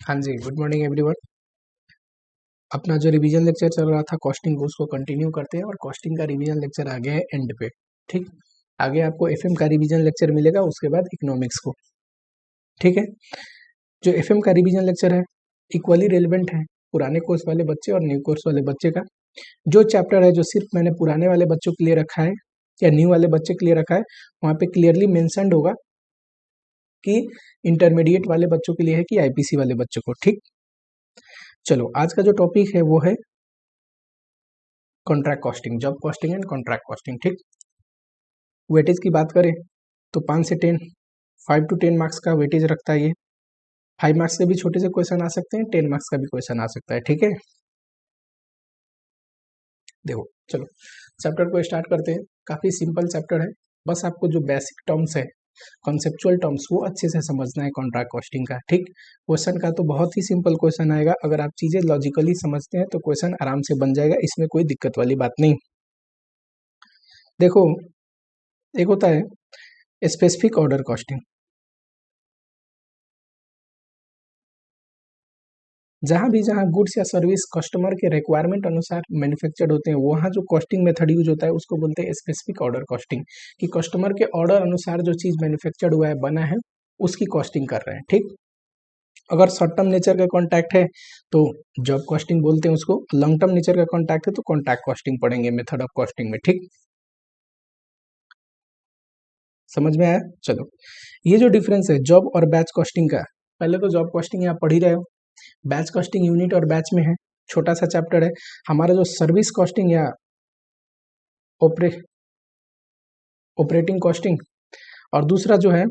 हाँ जी, good morning everyone. अपना जो रिवीजन लेक्चर चल रहा था कॉस्टिंग, उसको कंटिन्यू करते हैं और कॉस्टिंग का रिवीजन लेक्चर आ गया है एंड पे। ठीक, आगे आपको एफएम का रिवीजन लेक्चर मिलेगा, उसके बाद इकोनॉमिक्स को। ठीक है, जो एफएम का रिवीजन लेक्चर है इक्वली रेलिवेंट है पुराने कोर्स वाले बच्चे और न्यू कोर्स वाले बच्चे का। जो चैप्टर है जो सिर्फ मैंने पुराने वाले बच्चों के लिए रखा है या न्यू वाले बच्चे के लिए रखा है, वहाँ पे क्लियरली मेंशन्ड होगा कि इंटरमीडिएट वाले बच्चों के लिए है कि आईपीसी वाले बच्चों को। ठीक, चलो आज का जो टॉपिक है वो है contract costing, job costing and contract costing. ठीक, वेटेज की बात करें तो 5 से 10, 5 to 10 मार्क्स का वेटेज रखता है ये। 5 मार्क्स से भी छोटे से क्वेश्चन आ सकते हैं, 10 मार्क्स का भी क्वेश्चन आ सकता है। ठीक है, देखो चलो चैप्टर को स्टार्ट करते हैं। काफ़ी सिंपल चैप्टर है, बस आपको जो बेसिक टर्म्स है, कॉन्सेप्चुअल टर्म्स, वो अच्छे से समझना है कॉन्ट्रैक्ट कॉस्टिंग का। ठीक, क्वेश्चन का तो बहुत ही सिंपल क्वेश्चन आएगा, अगर आप चीज़ें लॉजिकली समझते हैं तो क्वेश्चन आराम से बन जाएगा, इसमें कोई दिक्कत वाली बात नहीं। देखो, एक होता है स्पेसिफिक ऑर्डर कॉस्टिंग। जहाँ गुड्स या सर्विस कस्टमर के रिक्वायरमेंट अनुसार मैन्युफैक्चर्ड होते हैं, वहाँ जो कॉस्टिंग मेथड यूज होता है उसको बोलते हैं स्पेसिफिक ऑर्डर कॉस्टिंग, कि कस्टमर के ऑर्डर अनुसार जो चीज़ मैन्युफैक्चर्ड हुआ है, बना है, उसकी कॉस्टिंग कर रहे हैं। ठीक, अगर शॉर्ट टर्म नेचर का कॉन्टैक्ट है तो जॉब कॉस्टिंग बोलते हैं उसको, लॉन्ग टर्म नेचर का कॉन्टैक्ट है तो कॉन्टैक्ट कॉस्टिंग पढ़ेंगे मेथड ऑफ कॉस्टिंग में। ठीक, समझ में आया? चलो, ये जो डिफरेंस है जॉब और बैच कॉस्टिंग का, पहले तो जॉब कॉस्टिंग आप पढ़ ही रहे हो, बैच कॉस्टिंग यूनिट और बैच में है, छोटा सा चैप्टर है। हमारा जो सर्विस कॉस्टिंग या ऑपरेटिंग कॉस्टिंग, और दूसरा जो है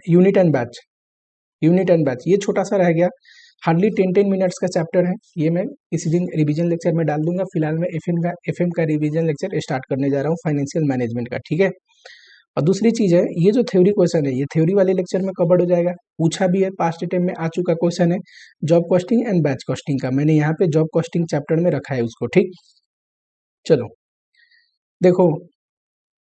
unit and batch, unit and batch, ये छोटा सा रह गया। हार्डली 10-10 मिनट्स का चैप्टर है, ये मैं इसी दिन रिवीजन लेक्चर में डाल दूंगा। फिलहाल मैं एफएम का रिवीजन लेक्चर स्टार्ट करने जा रहा हूँ, फाइनेंशियल मैनेजमेंट का। ठीक है, और दूसरी चीज है, ये जो थ्योरी क्वेश्चन है, ये थ्योरी वाले लेक्चर में कवर्ड हो जाएगा, पूछा भी है, पास्ट टाइम में आ चुका क्वेश्चन है job costing and batch costing का। मैंने यहाँ पे जॉब कॉस्टिंग चैप्टर में रखा है उसको। ठीक, चलो देखो,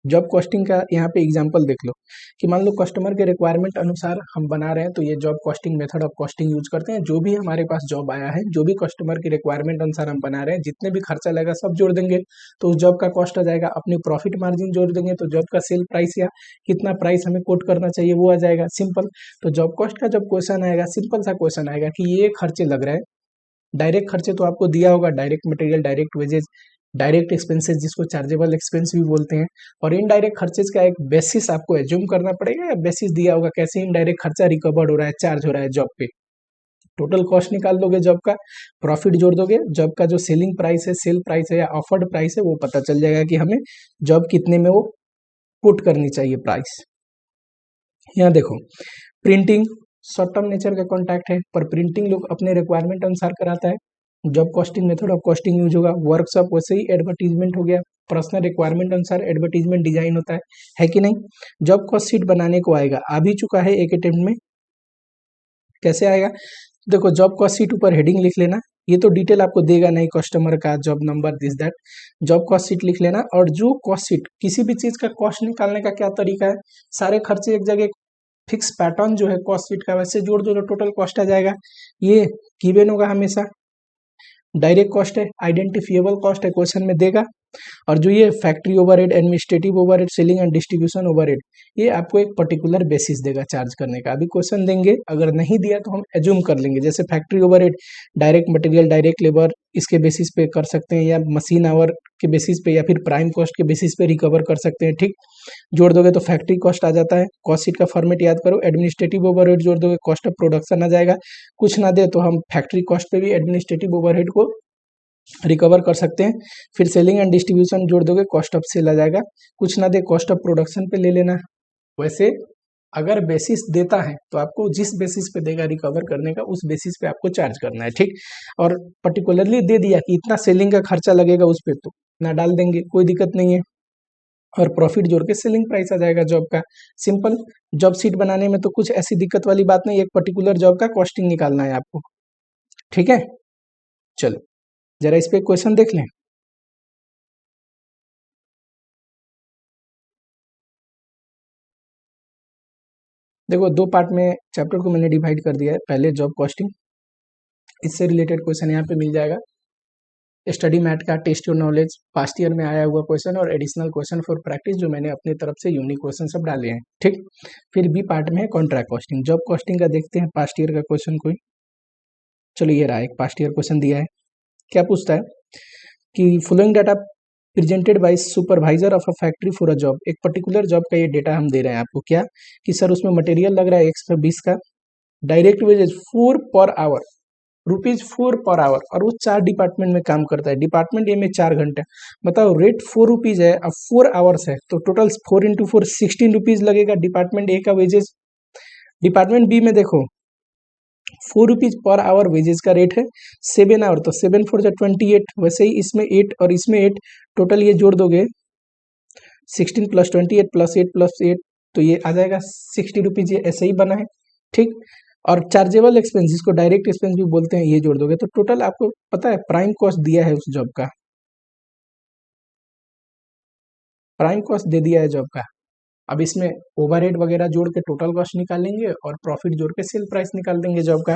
जॉब कॉस्टिंग का यहाँ पे एग्जांपल देख लो, कि मान लो कस्टमर के रिक्वायरमेंट अनुसार हम बना रहे हैं, तो ये job costing method of costing use करते हैं। जो भी हमारे पास जॉब आया है, जो भी कस्टमर की रिक्वायरमेंट अनुसार हम बना रहे हैं, जितने भी खर्चा लगेगा सब जोड़ देंगे तो उस जॉब का कॉस्ट आ जाएगा। अपनी प्रॉफिट मार्जिन जोड़ देंगे तो जॉब का सेल प्राइस या कितना प्राइस हमें कोट करना चाहिए वो आ जाएगा, सिंपल। तो जॉब कॉस्ट का जब क्वेश्चन आएगा, सिंपल सा क्वेश्चन आएगा कि ये खर्चे लग रहे हैं, डायरेक्ट खर्चे तो आपको दिया होगा, direct material, direct wages, direct expenses जिसको चार्जेबल एक्सपेंस भी बोलते हैं, और इनडायरेक्ट खर्चेज का एक बेसिस आपको एज्यूम करना पड़ेगा, या बेसिस दिया होगा कैसे इनडायरेक्ट खर्चा रिकवर्ड हो रहा है, चार्ज हो रहा है जॉब पे। टोटल कॉस्ट निकाल दोगे जॉब का, प्रॉफिट जोड़ दोगे, जॉब का जो सेलिंग प्राइस है, सेल प्राइस है या ऑफर्ड प्राइस है, वो पता चल जाएगा कि हमें जॉब कितने में वो पुट करनी चाहिए प्राइस। यहाँ देखो, प्रिंटिंग शॉर्ट टर्म नेचर का कॉन्टैक्ट है, पर प्रिंटिंग लोग अपने रिक्वायरमेंट अनुसार कराता है, job costing method of costing use होगा। वर्कशॉप वैसे ही एडवर्टीजमेंट हो गया, पर्सनल रिक्वायरमेंट अनुसार एडवर्टीजमेंट डिजाइन होता है कि नहीं। जॉब कॉस्ट शीट बनाने को आएगा, आ भी चुका है एक अटेम्प्ट में। कैसे आएगा? देखो, जॉब कॉस्ट शीट ऊपर हेडिंग लिख लेना, ये तो डिटेल आपको देगा नहीं, कस्टमर का job number this that. Job cost sheet लिख लेना, और जो कॉस्ट शीट, किसी भी चीज का कॉस्ट निकालने का क्या तरीका है, सारे खर्चे एक जगह, फिक्स पैटर्न जो है कॉस्ट शीट का, वैसे जोड़ दो तो टोटल कॉस्ट आ जाएगा। ये गिवन होगा हमेशा, डायरेक्ट कॉस्ट है, आइडेंटिफिएबल कॉस्ट है, क्वेश्चन में देगा। और जो ये factory overhead, administrative overhead, selling and distribution overhead, ये आपको एक पर्टिकुलर बेसिस देगा चार्ज करने का। अभी क्वेश्चन देंगे, अगर नहीं दिया तो हम एज्यूम कर लेंगे, जैसे factory overhead direct material, direct labour, इसके बेसिस पे कर सकते हैं, या मशीन आवर के बेसिस पे, या फिर प्राइम कॉस्ट के बेसिस पे रिकवर कर सकते हैं। ठीक, जोड़ दोगे तो फैक्ट्री कॉस्ट आ जाता है, कॉस्ट शीट का फॉर्मेट याद करो, एडमिनिस्ट्रेटिव ओवरहेड जोड़ दोगे, कॉस्ट ऑफ प्रोडक्शन आ जाएगा। कुछ ना दे तो हम फैक्ट्री कॉस्ट पे भी एडमिनिस्ट्रेटिव ओवरहेड को रिकवर कर सकते हैं। फिर सेलिंग एंड डिस्ट्रीब्यूशन जोड़ दोगे, कॉस्ट ऑफ सेल आ जाएगा। कुछ ना दे कॉस्ट ऑफ प्रोडक्शन पे ले लेना। वैसे अगर बेसिस देता है तो आपको जिस बेसिस पे देगा रिकवर करने का, उस बेसिस पे आपको चार्ज करना है। ठीक, और पर्टिकुलरली दे दिया कि इतना सेलिंग का खर्चा लगेगा उस पे, तो ना डाल देंगे, कोई दिक्कत नहीं है, और प्रॉफिट जोड़ के सेलिंग प्राइस आ जाएगा जॉब का, सिंपल। जॉब शीट बनाने में तो कुछ ऐसी दिक्कत वाली बात नहीं, एक पर्टिकुलर जॉब का कॉस्टिंग निकालना है आपको। ठीक है, चलो जरा इस पे क्वेश्चन देख लें। देखो दो पार्ट में चैप्टर को मैंने डिवाइड कर दिया है। पहले जॉब कॉस्टिंग, इससे रिलेटेड क्वेश्चन यहाँ पे मिल जाएगा। स्टडी मैट का test your knowledge, past year में आया हुआ क्वेश्चन और एडिशनल क्वेश्चन फॉर प्रैक्टिस जो मैंने अपनी तरफ से यूनिक क्वेश्चन सब डाले हैं, ठीक। फिर बी पार्ट में है कॉन्ट्रैक्ट कॉस्टिंग। जॉब कॉस्टिंग का देखते हैं पास्ट ईयर का क्वेश्चन कोई। चलो ये रहा, एक पास्ट ईयर क्वेश्चन दिया है। क्या पूछता है कि following data presented by supervisor of a factory for a job. एक पर्टिकुलर जॉब का ये डेटा हम दे रहे हैं आपको। क्या कि सर उसमें मटेरियल लग रहा है 120 का, direct wages 4 per hour, ₹4 per hour, और वो 4 डिपार्टमेंट में काम करता है। डिपार्टमेंट ए में 4 घंटे, बताओ रेट ₹4 है, अब 4 आवर्स है तो टोटल 4 इंटू 4 ₹16 लगेगा डिपार्टमेंट ए का वेजेस। डिपार्टमेंट बी में देखो ₹4 पर आवर वेजेस का रेट है, 7 आवर, तो 7 4 जा 28, वैसे ही इसमें 8 और इसमें 8, टोटल ये जोड़ दोगे 16 प्लस 28 प्लस 8 प्लस 8, तो ये आ जाएगा ₹60। ये ऐसे ही बना है, ठीक। और चार्जेबल एक्सपेंस, जिसको डायरेक्ट एक्सपेंस भी बोलते हैं, ये जोड़ दोगे तो टोटल आपको पता है प्राइम कॉस्ट दिया है उस जॉब का, प्राइम कॉस्ट दे दिया है जॉब का। अब इसमें ओवरहेड वगैरह जोड़ के टोटल कॉस्ट निकालेंगे और प्रॉफिट जोड़ के सेल प्राइस निकाल देंगे जॉब का।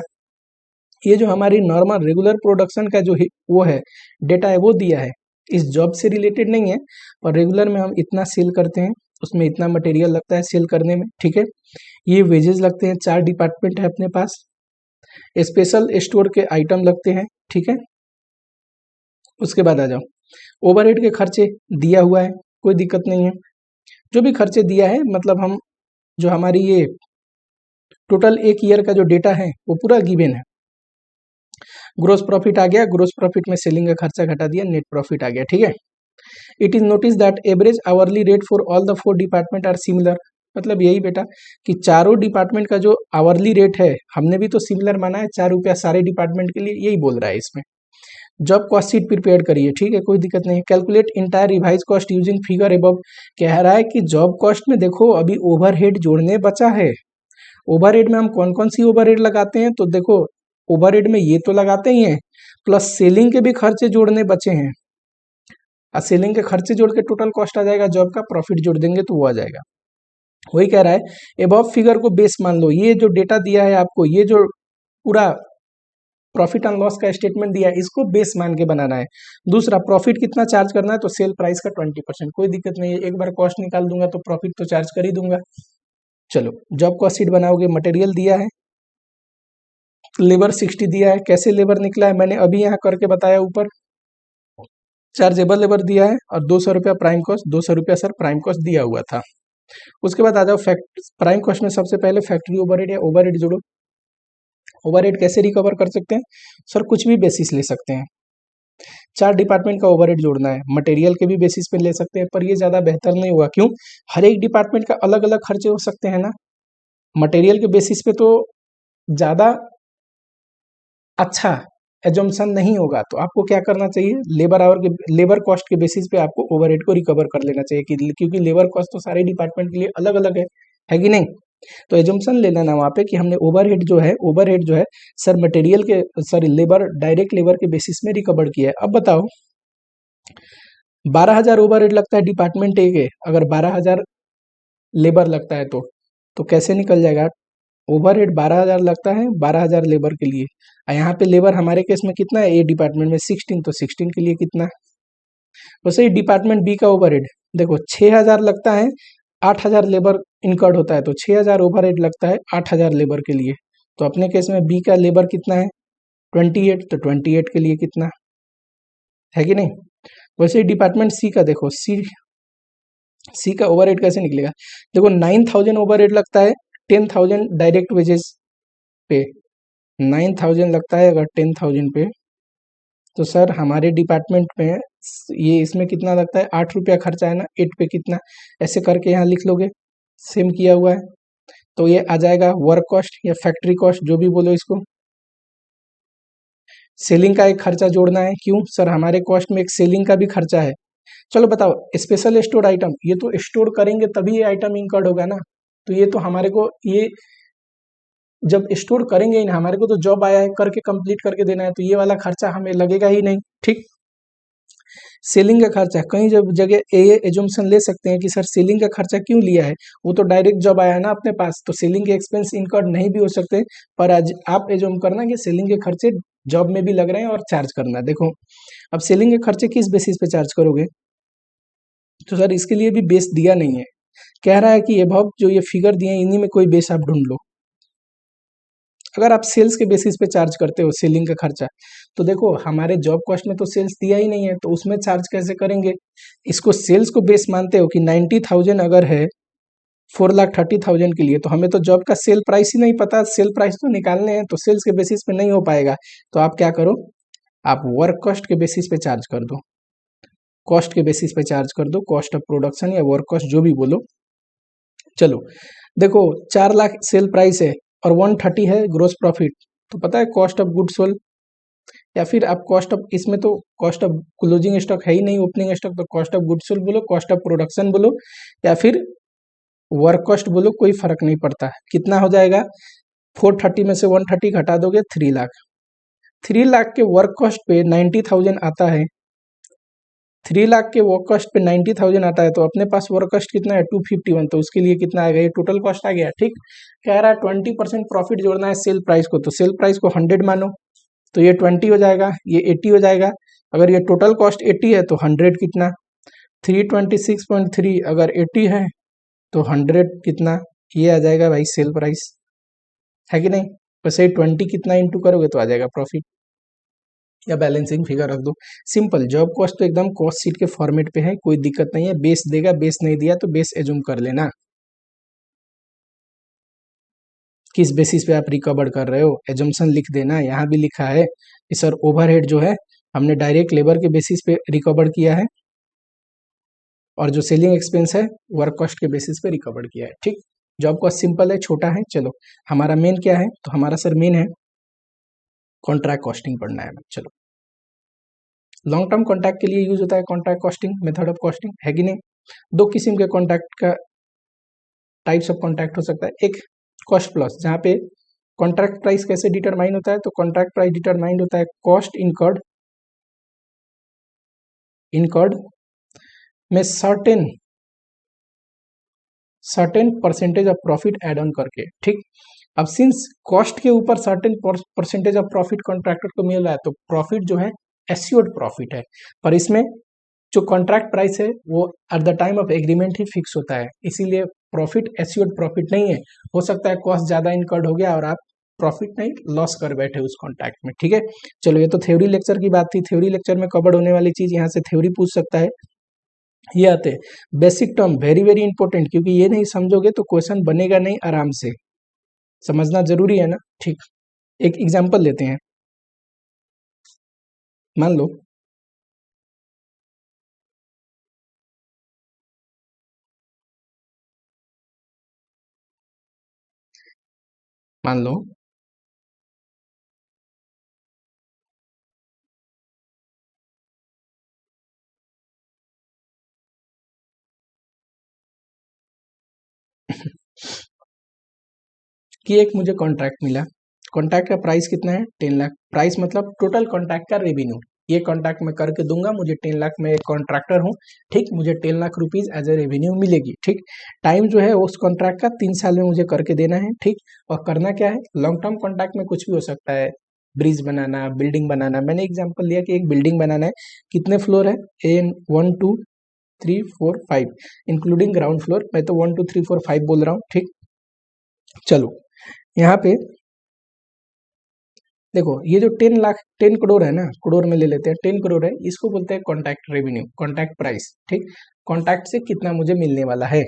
ये जो हमारी नॉर्मल रेगुलर प्रोडक्शन का जो वो है डेटा है, वो दिया है, इस जॉब से रिलेटेड नहीं है। और रेगुलर में हम इतना सेल करते हैं, उसमें इतना मटेरियल लगता है सेल करने में, ठीक है। ये वेजेस लगते हैं, 4 डिपार्टमेंट है अपने पास, स्पेशल स्टोर के आइटम लगते हैं, ठीक है। उसके बाद आ जाओ, ओवरहेड के खर्चे दिया हुआ है, कोई दिक्कत नहीं है। जो भी खर्चे दिया है मतलब हम जो हमारी ये टोटल एक ईयर का जो डेटा है वो पूरा गिवन है। ग्रोस प्रॉफिट आ गया, ग्रोस प्रॉफिट में सेलिंग का खर्चा घटा दिया, नेट प्रॉफिट आ गया, ठीक है। It is notice that average hourly rate for all the 4 department are similar. मतलब यही बेटा कि चारों डिपार्टमेंट का जो आवरली रेट है हमने भी तो सिमिलर माना है, ₹4 सारे डिपार्टमेंट के लिए, यही बोल रहा है इसमें। जॉब कॉस्ट शीट प्रिपेयर करिए, ठीक है, कोई दिक्कत नहीं है। Calculate entire revise cost using figure above. कह रहा है कि जॉब कॉस्ट में देखो अभी ओवरहेड जोड़ने बचा है। ओवरहेड में हम कौन कौन सी ओवरहेड लगाते हैं, तो देखो ओवरहेड में ये तो लगाते ही हैं, प्लस सेलिंग के भी खर्चे जोड़ने बचे हैं। और सेलिंग के खर्चे जोड़ के टोटल कॉस्ट आ जाएगा जॉब का, प्रॉफिट जोड़ देंगे तो वो आ जाएगा। वही कह रहा है एबव फिगर को बेस मान लो। ये जो डेटा दिया है आपको, ये जो पूरा प्रॉफिट एंड लॉस का स्टेटमेंट दिया है, इसको बेस मान के बनाना है। दूसरा, प्रॉफिट कितना चार्ज करना है, तो सेल प्राइस का 20%, कोई दिक्कत नहीं है, एक बार कॉस्ट निकाल दूंगा तो प्रॉफिट तो चार्ज कर ही दूंगा। चलो जॉब कॉस्ट शीट बनाओगे, मटेरियल दिया है, लेबर 60 दिया है, कैसे लेबर निकला है मैंने अभी यहाँ करके बताया ऊपर। चार्जेबल लेबर दिया है और ₹200 prime cost, ₹200 sir prime cost दिया हुआ था। उसके बाद आ जाओ प्राइम कॉस्ट में सबसे पहले फैक्ट्री ओवरहेड या ओवरहेड जोड़ो। ओवरहेड कैसे रिकवर कर सकते हैं सर, कुछ भी बेसिस ले सकते हैं। 4 डिपार्टमेंट का ओवरहेड जोड़ना है, मटेरियल के भी बेसिस पे ले सकते हैं, पर ये ज़्यादा बेहतर नहीं होगा। क्यों? हर एक डिपार्टमेंट का अलग अलग खर्चे हो सकते हैं ना, मटेरियल के बेसिस पे तो ज़्यादा अच्छा एजम्पशन नहीं होगा। तो आपको क्या करना चाहिए, लेबर कॉस्ट के बेसिस पे आपको ओवरहेड को रिकवर कर लेना चाहिए, क्योंकि लेबर कॉस्ट तो सारे डिपार्टमेंट के लिए अलग अलग है कि नहीं। तो एजम्पशन ले लेना वहाँ पे कि हमने ओवरहेड जो है सर मटेरियल के सॉरी लेबर डायरेक्ट लेबर के बेसिस में रिकवर किया है। अब बताओ 12,000 ओवरहेड लगता है डिपार्टमेंट ए के, अगर 12,000 लेबर लगता है तो कैसे निकल जाएगा। ओवरहेड 12,000 लगता है 12,000 लेबर के लिए, और यहाँ पे लेबर हमारे केस में कितना है, ए डिपार्टमेंट में 16, तो 16 के लिए कितना। वैसे ही डिपार्टमेंट बी का ओवरहेड देखो 6,000 लगता है, 8,000 लेबर इनकर्ड होता है, तो 6,000 ओवरहेड लगता है 8,000 लेबर के लिए। तो अपने केस में बी का लेबर कितना है 28, तो 28 के लिए कितना है कि नहीं। वैसे ही डिपार्टमेंट सी का देखो, सी का ओवरहेड कैसे निकलेगा, देखो 9,000 ओवरहेड लगता है 10,000 डायरेक्ट वेजेस पे, 9,000 लगता है अगर 10,000 पे, तो सर हमारे डिपार्टमेंट में ये इसमें कितना लगता है, ₹8 खर्चा है ना, 8 पे कितना, ऐसे करके यहाँ लिख लोगे, सेम किया हुआ है। तो ये आ जाएगा वर्क कॉस्ट या फैक्ट्री कॉस्ट, जो भी बोलो इसको। सेलिंग का एक खर्चा जोड़ना है, क्यों सर हमारे कॉस्ट में एक सेलिंग का भी खर्चा है। चलो बताओ स्पेशल स्टोर आइटम, ये तो स्टोर करेंगे तभी ये आइटम इंकर्ड होगा ना, तो ये तो हमारे को ये जब स्टोर करेंगे ही ना, हमारे को तो जॉब आया है करके कंप्लीट करके देना है, तो ये वाला खर्चा हमें लगेगा ही नहीं, ठीक। सेलिंग का खर्चा, कई जब जगह ये एजम्पशन ले सकते हैं कि सर सेलिंग का खर्चा क्यों लिया है, वो तो डायरेक्ट जॉब आया है ना अपने पास, तो सेलिंग के एक्सपेंस इनकर्ड नहीं भी हो सकते, पर आज आप एज्यूम करना कि सेलिंग के खर्चे जॉब में भी लग रहे हैं और चार्ज करना। देखो अब सेलिंग के खर्चे किस बेसिस पे चार्ज करोगे, तो सर इसके लिए भी बेस दिया नहीं है, कह रहा है कि एबव जो ये फिगर दिए हैं इन्हीं में कोई बेस आप ढूंढ लो। अगर आप सेल्स के बेसिस पे चार्ज करते हो सेलिंग का खर्चा, तो देखो हमारे जॉब कॉस्ट में तो सेल्स दिया ही नहीं है, तो उसमें चार्ज कैसे करेंगे। इसको सेल्स को बेस मानते हो कि 90,000 अगर है 4,30,000 के लिए, तो हमें तो जॉब का सेल प्राइस ही नहीं पता, सेल प्राइस तो निकालने हैं, तो सेल्स के बेसिस पे नहीं हो पाएगा। तो आप क्या करो, आप वर्क कॉस्ट के बेसिस पे चार्ज कर दो, कॉस्ट के बेसिस पे चार्ज कर दो, कॉस्ट ऑफ प्रोडक्शन या वर्क कॉस्ट जो भी बोलो। चलो देखो 4 लाख सेल प्राइस है और 130 है ग्रोस प्रॉफिट, तो पता है कॉस्ट ऑफ गुड सोल्ड, या फिर आप कॉस्ट ऑफ, इसमें तो कॉस्ट ऑफ क्लोजिंग स्टॉक है ही नहीं, ओपनिंग स्टॉक, तो कॉस्ट ऑफ गुड सोल्ड बोलो, कॉस्ट ऑफ प्रोडक्शन बोलो, या फिर वर्क कॉस्ट बोलो, कोई फर्क नहीं पड़ता। कितना हो जाएगा, 430 में से 130 घटा दोगे 3 लाख, 3 लाख के वर्क कॉस्ट पे 90,000 आता है, 3 लाख के वर्क कॉस्ट पे 90,000 आता है, तो अपने पास वर्क कॉस्ट कितना है 251, तो उसके लिए कितना आएगा, ये टोटल कॉस्ट आ गया। ठीक, कह रहा है 20% प्रॉफिट जोड़ना है सेल प्राइस को, तो सेल प्राइस को 100 मानो, तो ये 20 हो जाएगा, ये 80 हो जाएगा। अगर ये टोटल कॉस्ट 80 है तो 100 कितना, 326.3, अगर 80 है तो 100 कितना, ये आ जाएगा भाई सेल प्राइस, है कि नहीं। वैसे 20 कितना इंटू करोगे तो आ जाएगा प्रॉफिट, या बैलेंसिंग फिगर रख दो। सिंपल, जॉब कॉस्ट तो एकदम कॉस्ट शीट के फॉर्मेट पे है, कोई दिक्कत नहीं है, बेस देगा, बेस नहीं दिया तो बेस एज्यूम कर लेना, किस बेसिस पे आप रिकवर कर रहे हो, एजम्पशन लिख देना। यहाँ भी लिखा है कि सर ओवरहेड जो है हमने डायरेक्ट लेबर के बेसिस पे रिकवर किया है, और जो सेलिंग एक्सपेंस है वर्क कॉस्ट के बेसिस पे रिकवर किया है। ठीक, जॉब कॉस्ट सिंपल है, छोटा है। चलो हमारा मेन क्या है, तो हमारा सर मेन है कॉन्ट्रैक्ट कॉस्टिंग पढ़ना है। चलो लॉन्ग टर्म कॉन्ट्रैक्ट के लिए यूज होता है contract costing, method of costing, है कि नहीं। दो किस्म के कॉन्ट्रैक्ट का टाइप्स ऑफ कॉन्ट्रैक्ट हो सकता है, एक कॉस्ट प्लस, जहाँ पे कॉन्ट्रैक्ट प्राइस कैसे डिटरमाइन होता है, तो कॉन्ट्रैक्ट प्राइस डिटरमाइंड होता है कॉस्ट इनकर्ड में certain percentage of profit add on करके। ठीक, अब सिंस कॉस्ट के ऊपर certain percentage of profit contractor को मिल रहा है, तो प्रॉफिट जो है एस्योर्ड प्रॉफिट है, पर इसमें जो कॉन्ट्रैक्ट प्राइस है वो at the time of agreement he fix होता है, इसीलिए प्रॉफिट एस्योर्ड प्रॉफिट नहीं है। हो सकता है कॉस्ट ज्यादा इनकर्ड हो गया और आप प्रॉफिट नहीं लॉस कर बैठे उस कॉन्ट्रैक्ट में। ठीक है, चलो ये तो थ्योरी लेक्चर की बात थी, थ्योरी लेक्चर में कवर होने वाली चीज यहाँ से थ्योरी पूछ सकता है। ये आते हैं basic term, very very important, क्योंकि ये नहीं समझोगे तो क्वेश्चन बनेगा नहीं, आराम से समझना जरूरी है ना। ठीक, एक एग्जांपल लेते हैं, मान लो मान लो कि एक मुझे कॉन्ट्रैक्ट मिला, कॉन्ट्रैक्ट का प्राइस कितना है 10 लाख, प्राइस मतलब टोटल कॉन्ट्रैक्ट का रेवेन्यू, ये कॉन्ट्रैक्ट मैं करके दूंगा, मुझे 10 लाख, में एक कॉन्ट्रैक्टर हूँ। ठीक, मुझे 10 lakh rupees as a revenue मिलेगी। ठीक, टाइम जो है उस कॉन्ट्रैक्ट का 3 साल में मुझे करके देना है। ठीक, और करना क्या है, लॉन्ग टर्म कॉन्ट्रैक्ट में कुछ भी हो सकता है, ब्रिज बनाना, बिल्डिंग बनाना। मैंने एग्जाम्पल लिया कि एक बिल्डिंग बनाना है, कितने फ्लोर है, ए 1 2 3 4 5 इंक्लूडिंग ग्राउंड फ्लोर, मैं तो 1 2 3 4 5 बोल रहा हूँ। ठीक, चलो यहाँ पे देखो ये जो 10 लाख 10 करोड़ है ना, करोड़ में ले लेते हैं, 10 करोड़ है, इसको बोलते हैं कॉन्ट्रैक्ट रेवेन्यू, कॉन्ट्रैक्ट प्राइस। ठीक, कॉन्ट्रैक्ट से कितना मुझे मिलने वाला है।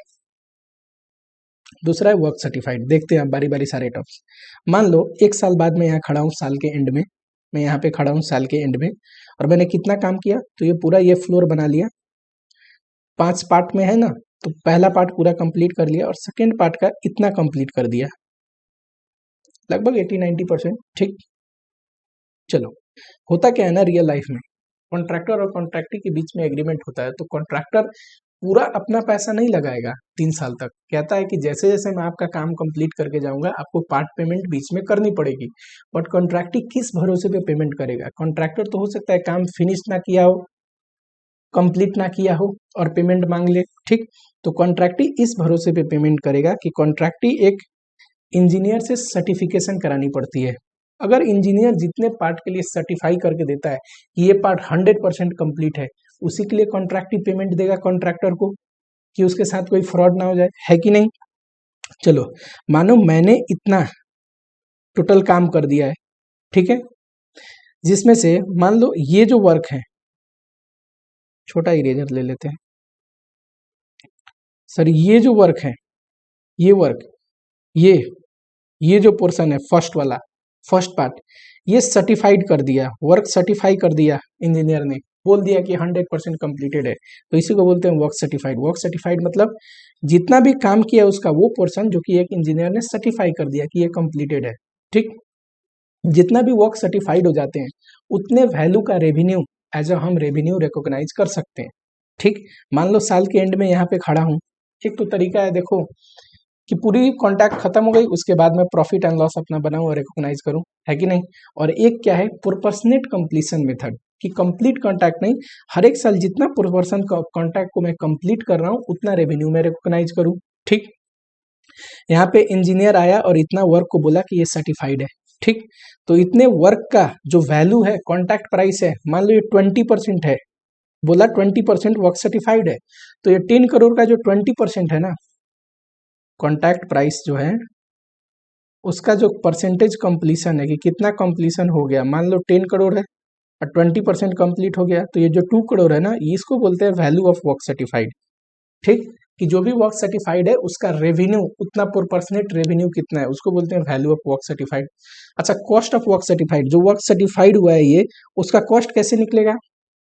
दूसरा है वर्क सर्टिफाइड, देखते हैं बारी बारी सारे टर्म्स। मान लो 1 साल बाद मैं यहाँ खड़ा हूँ, साल के एंड में, मैं यहाँ पे खड़ा हूँ साल के एंड में, और मैंने कितना काम किया, तो ये पूरा ये फ्लोर बना लिया, 5 पार्ट में है ना, तो पहला पार्ट पूरा कंप्लीट कर लिया और सेकेंड पार्ट का इतना कंप्लीट कर दिया, लगभग 80-90%। ठीक, चलो होता क्या है ना रियल लाइफ में, कॉन्ट्रैक्टर और कॉन्ट्रैक्टी के बीच में एग्रीमेंट होता है, तो कॉन्ट्रैक्टर पूरा अपना पैसा नहीं लगाएगा 3 साल तक, कहता है कि जैसे जैसे मैं आपका काम कंप्लीट करके जाऊंगा आपको पार्ट पेमेंट बीच में करनी पड़ेगी। बट कॉन्ट्रैक्टी किस भरोसे पे पेमेंट करेगा, कॉन्ट्रैक्टर तो हो सकता है काम फिनिश ना किया हो, कंप्लीट ना किया हो और पेमेंट मांग ले, ठीक। तो कॉन्ट्रैक्टी इस भरोसे पे पेमेंट करेगा कि कॉन्ट्रैक्टी एक इंजीनियर से सर्टिफिकेशन करानी पड़ती है। अगर इंजीनियर जितने पार्ट के लिए सर्टिफाई करके देता है कि ये पार्ट 100% कंप्लीट है, उसी के लिए कॉन्ट्रैक्टी पेमेंट देगा कॉन्ट्रैक्टर को, कि उसके साथ कोई फ्रॉड ना हो जाए, है कि नहीं। चलो मानो मैंने इतना टोटल काम कर दिया है, ठीक है, जिसमें से मान लो ये जो वर्क है, छोटा इरेजर ले लेते हैं सर, ये जो वर्क है, ये वर्क, ये जो पोर्शन है फर्स्ट वाला, फर्स्ट पार्ट, ये सर्टिफाइड कर दिया, वर्क सर्टिफाई कर दिया इंजीनियर ने, बोल दिया कि 100% कंप्लीटेड है, तो इसी को बोलते हैं वर्क सर्टिफाइड। वर्क सर्टिफाइड मतलब जितना भी काम किया उसका वो पोर्शन जो कि एक इंजीनियर ने सर्टिफाई कर दिया कि ये कंप्लीटेड है, ठीक। जितना भी वर्क सर्टिफाइड हो जाते हैं उतने वैल्यू का रेवेन्यू एज अ हम रेवेन्यू रिकॉग्नाइज कर सकते हैं, ठीक। मान लो साल के एंड में यहाँ पे खड़ा हूँ, एक तो तरीका है देखो कि पूरी कॉन्ट्रैक्ट खत्म हो गई, उसके बाद मैं प्रॉफिट एंड लॉस अपना बनाऊं और रिकॉग्नाइज करूं, है कि नहीं। और एक क्या है, प्रोपोर्शनेट कंप्लीशन मेथड, कि कंप्लीट कॉन्ट्रैक्ट नहीं, हर एक साल जितना प्रोपोर्शन कॉन्ट्रैक्ट को मैं कंप्लीट कर रहा हूं उतना रेवेन्यू में रिकॉग्नाइज करूं, ठीक। यहाँ पे इंजीनियर आया और इतना वर्क को बोला कि ये सर्टिफाइड है, ठीक। तो इतने वर्क का जो वैल्यू है, कॉन्ट्रैक्ट प्राइस है, मान लो ये 20% है, बोला 20% वर्क सर्टिफाइड है, तो ये 10 करोड़ का जो 20% है ना, कॉन्ट्रैक्ट प्राइस जो है उसका जो परसेंटेज कंप्लीशन है कि कितना कंप्लीशन हो गया, मान लो 10 करोड़ है और 20% कंप्लीट हो गया, तो ये जो 2 करोड़ है ना, इसको बोलते हैं वैल्यू ऑफ वर्क सर्टिफाइड, ठीक। कि जो भी वर्क सर्टिफाइड है उसका रेवेन्यू, उतना प्रोपोर्शनेट रेवेन्यू कितना है, उसको बोलते हैं वैल्यू ऑफ वर्क सर्टिफाइड। अच्छा, कॉस्ट ऑफ वर्क सर्टिफाइड, जो वर्क सर्टिफाइड हुआ है ये, उसका कॉस्ट कैसे निकलेगा,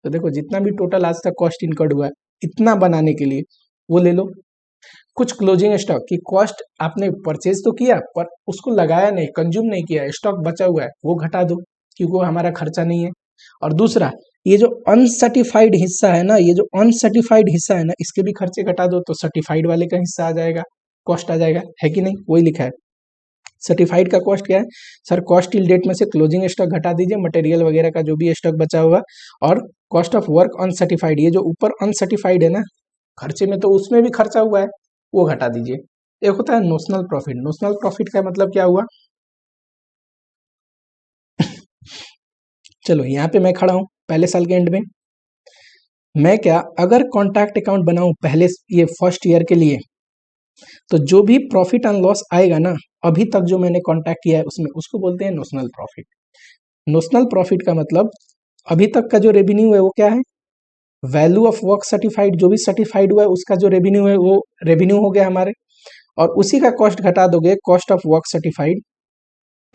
तो देखो जितना भी टोटल आज तक कॉस्ट इनकर्ड हुआ है इतना बनाने के लिए, वो ले लो। कुछ क्लोजिंग स्टॉक की कॉस्ट आपने परचेज तो किया पर उसको लगाया नहीं, कंज्यूम नहीं किया, स्टॉक बचा हुआ है, वो घटा दो क्योंकि वो हमारा खर्चा नहीं है। और दूसरा, ये जो अनसर्टिफाइड हिस्सा है ना, ये जो अनसर्टिफाइड हिस्सा है ना, इसके भी खर्चे घटा दो तो सर्टिफाइड वाले का हिस्सा आ जाएगा, कॉस्ट आ जाएगा, है कि नहीं। वही लिखा है सर्टिफाइड का कॉस्ट क्या है सर, कॉस्ट टिल डेट में से क्लोजिंग स्टॉक घटा दीजिए, मटेरियल वगैरह का जो भी स्टॉक बचा हुआ, और कॉस्ट ऑफ वर्क अनसर्टिफाइड, ये जो ऊपर अनसर्टिफाइड है ना खर्चे में, तो उसमें भी खर्चा हुआ है, वो घटा दीजिए। एक होता है नोशनल प्रॉफिट। नोशनल प्रॉफिट का मतलब क्या हुआ चलो यहाँ पे मैं खड़ा हूँ पहले साल के एंड में, मैं क्या अगर कॉन्ट्रैक्ट अकाउंट बनाऊं पहले ये फर्स्ट ईयर के लिए, तो जो भी प्रॉफिट एंड लॉस आएगा ना अभी तक जो मैंने कॉन्ट्रैक्ट किया है उसमें, उसको बोलते हैं नोशनल प्रॉफिट। नोशनल प्रॉफिट का मतलब अभी तक का जो रेवेन्यू है वो क्या है, वैल्यू ऑफ वर्क सर्टिफाइड, जो भी सर्टिफाइड हुआ है उसका जो रेवेन्यू है वो रेवेन्यू हो गया हमारे, और उसी का कॉस्ट घटा दोगे, कॉस्ट ऑफ वर्क सर्टिफाइड,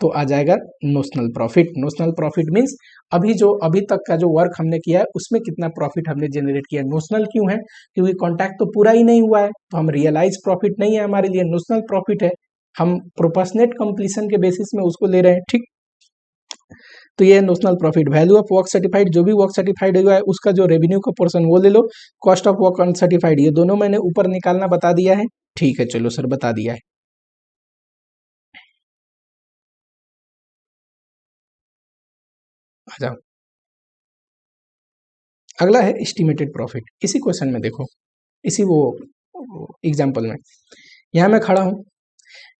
तो आ जाएगा notional profit. Notional profit means अभी तक का जो वर्क हमने किया है उसमें कितना प्रॉफिट हमने जनरेट किया है। नोशनल क्यों है, क्योंकि कॉन्ट्रैक्ट तो पूरा ही नहीं हुआ है, तो हम रियलाइज प्रॉफिट नहीं है हमारे लिए, नोशनल प्रॉफिट है, हम प्रोपोर्शनेट कंप्लीशन के बेसिस में उसको ले रहे हैं, ठीक। तो ये है notional profit. Value of work certified, जो भी वर्क सर्टिफाइड हुआ है उसका जो रेवेन्यू का पोर्शन वो ले लो, कॉस्ट ऑफ वर्क अनसर्टिफाइड, ये दोनों मैंने ऊपर निकालना बता दिया है, ठीक है। चलो सर बता दिया है। आ जाओ, अगला है एस्टिमेटेड प्रॉफिट। इसी क्वेश्चन में देखो, इसी वो एग्जाम्पल में यहाँ मैं खड़ा हूँ,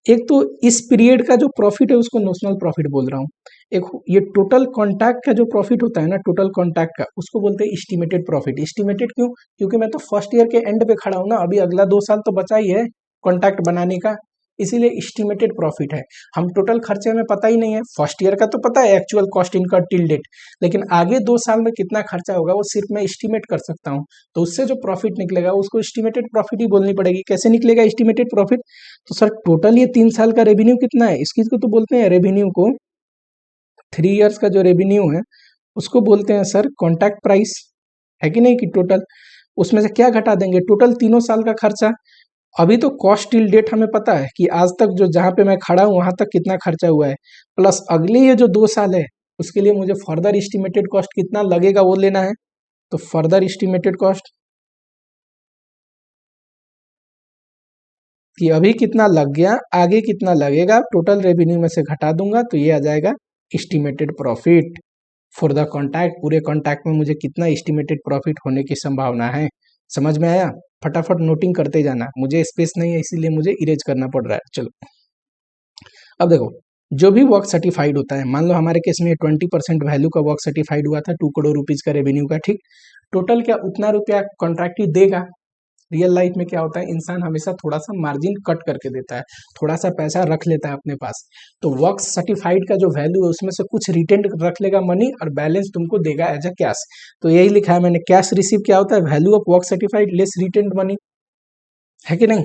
एक तो इस पीरियड का जो प्रॉफिट है उसको नोशनल प्रॉफिट बोल रहा हूँ, एक ये टोटल कॉन्ट्रैक्ट का जो प्रॉफिट होता है ना, टोटल कॉन्ट्रैक्ट का, उसको बोलते हैं एस्टिमेटेड प्रॉफिट। एस्टिमेटेड क्यों, क्योंकि मैं तो फर्स्ट ईयर के एंड पे खड़ा हूँ ना, अभी अगला 2 साल तो बचा ही है कॉन्ट्रैक्ट बनाने का, इसीलिए एस्टिमेटेड प्रॉफिट है। हम टोटल खर्चे में पता ही नहीं है, फर्स्ट ईयर का तो पता है actual cost incurred till date, लेकिन आगे 2 साल में कितना खर्चा होगा वो सिर्फ मैं एस्टिमेट कर सकता हूँ, तो उससे जो प्रॉफिट निकलेगा उसको एस्टिमेटेड प्रॉफिट ही बोलनी पड़ेगी। कैसे निकलेगा एस्टिमेटेड प्रॉफिट, तो सर टोटल ये 3 साल का रेवेन्यू कितना है, इसकी को तो बोलते हैं रेवेन्यू को, 3 इयर्स का जो रेवेन्यू है उसको बोलते हैं सर कॉन्ट्रैक्ट प्राइस, है कि नहीं, कि टोटल उसमें से क्या घटा देंगे, टोटल 3 साल का खर्चा। अभी तो कॉस्ट टिल डेट हमें पता है कि आज तक जो जहाँ पे मैं खड़ा हूँ वहां तक कितना खर्चा हुआ है, प्लस अगले ये जो 2 साल है उसके लिए मुझे फर्दर एस्टिमेटेड कॉस्ट कितना लगेगा वो लेना है, तो फर्दर एस्टिमेटेड कॉस्ट कि अभी कितना लग गया, आगे कितना लगेगा, टोटल रेवेन्यू में से घटा दूंगा, तो ये आ जाएगा estimated profit. For the contact, पूरे कॉन्टैक्ट में मुझे कितना एस्टिमेटेड प्रॉफिट होने की संभावना है। समझ में आया? फटाफट नोटिंग करते जाना, मुझे स्पेस नहीं है इसीलिए मुझे इरेज करना पड़ रहा है। चलो अब देखो, जो भी वर्क सर्टिफाइड होता है, मान लो हमारे केस में 20% वैल्यू का वर्क सर्टिफाइड हुआ था, 2 करोड़ रुपीज का रेवेन्यू का, ठीक। टोटल क्या उतना रुपया कॉन्ट्रैक्टी देगा? रियल लाइफ में क्या होता है, इंसान हमेशा थोड़ा सा मार्जिन कट करके देता है, थोड़ा सा पैसा रख लेता है अपने पास। तो वर्क सर्टिफाइड का जो वैल्यू है उसमें से कुछ रिटेन रख लेगा मनी, और बैलेंस तुमको देगा एज अ कैश। तो यही लिखा है मैंने, कैश रिसीव क्या होता है, value of work certified less retain money, है कि नहीं?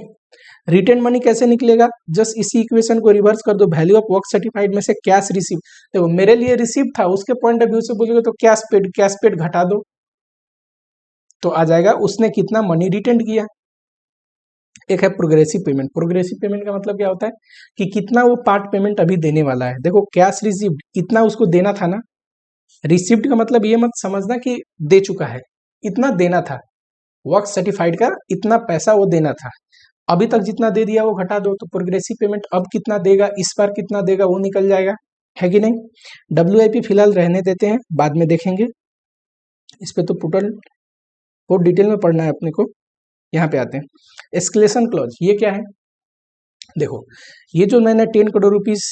रिटेन मनी कैसे निकलेगा, जस्ट इसी इक्वेशन को रिवर्स कर दो, वैल्यू ऑफ वर्क सर्टिफाइड में से कैश रिसीव। देखो मेरे लिए रिसीव था, उसके पॉइंट ऑफ व्यू से बोलोगे तो कैश पेड घटा दो, तो आ जाएगा उसने कितना मनी रिटेन किया। एक है प्रोग्रेसिव पेमेंट। प्रोग्रेसिव पेमेंट का मतलब क्या होता है कि कितना वो पार्ट पेमेंट अभी देने वाला है। देखो कैश रिसीव्ड कितना उसको देना था ना, रिसीव्ड का मतलब ये मत समझना कि दे चुका है, इतना देना था। वर्क सर्टिफाइड का इतना पैसा वो देना था, अभी तक जितना दे दिया वो घटा दो, तो प्रोग्रेसिव पेमेंट अब कितना देगा, इस बार कितना देगा वो निकल जाएगा, है कि नहीं? WIP फिलहाल रहने देते हैं, बाद में देखेंगे इस पे, तो टोटल बहुत डिटेल में पढ़ना है अपने को। यहाँ पे आते हैं, एस्केलेशन क्लॉज, ये क्या है? देखो ये जो मैंने 10 करोड़ रुपीज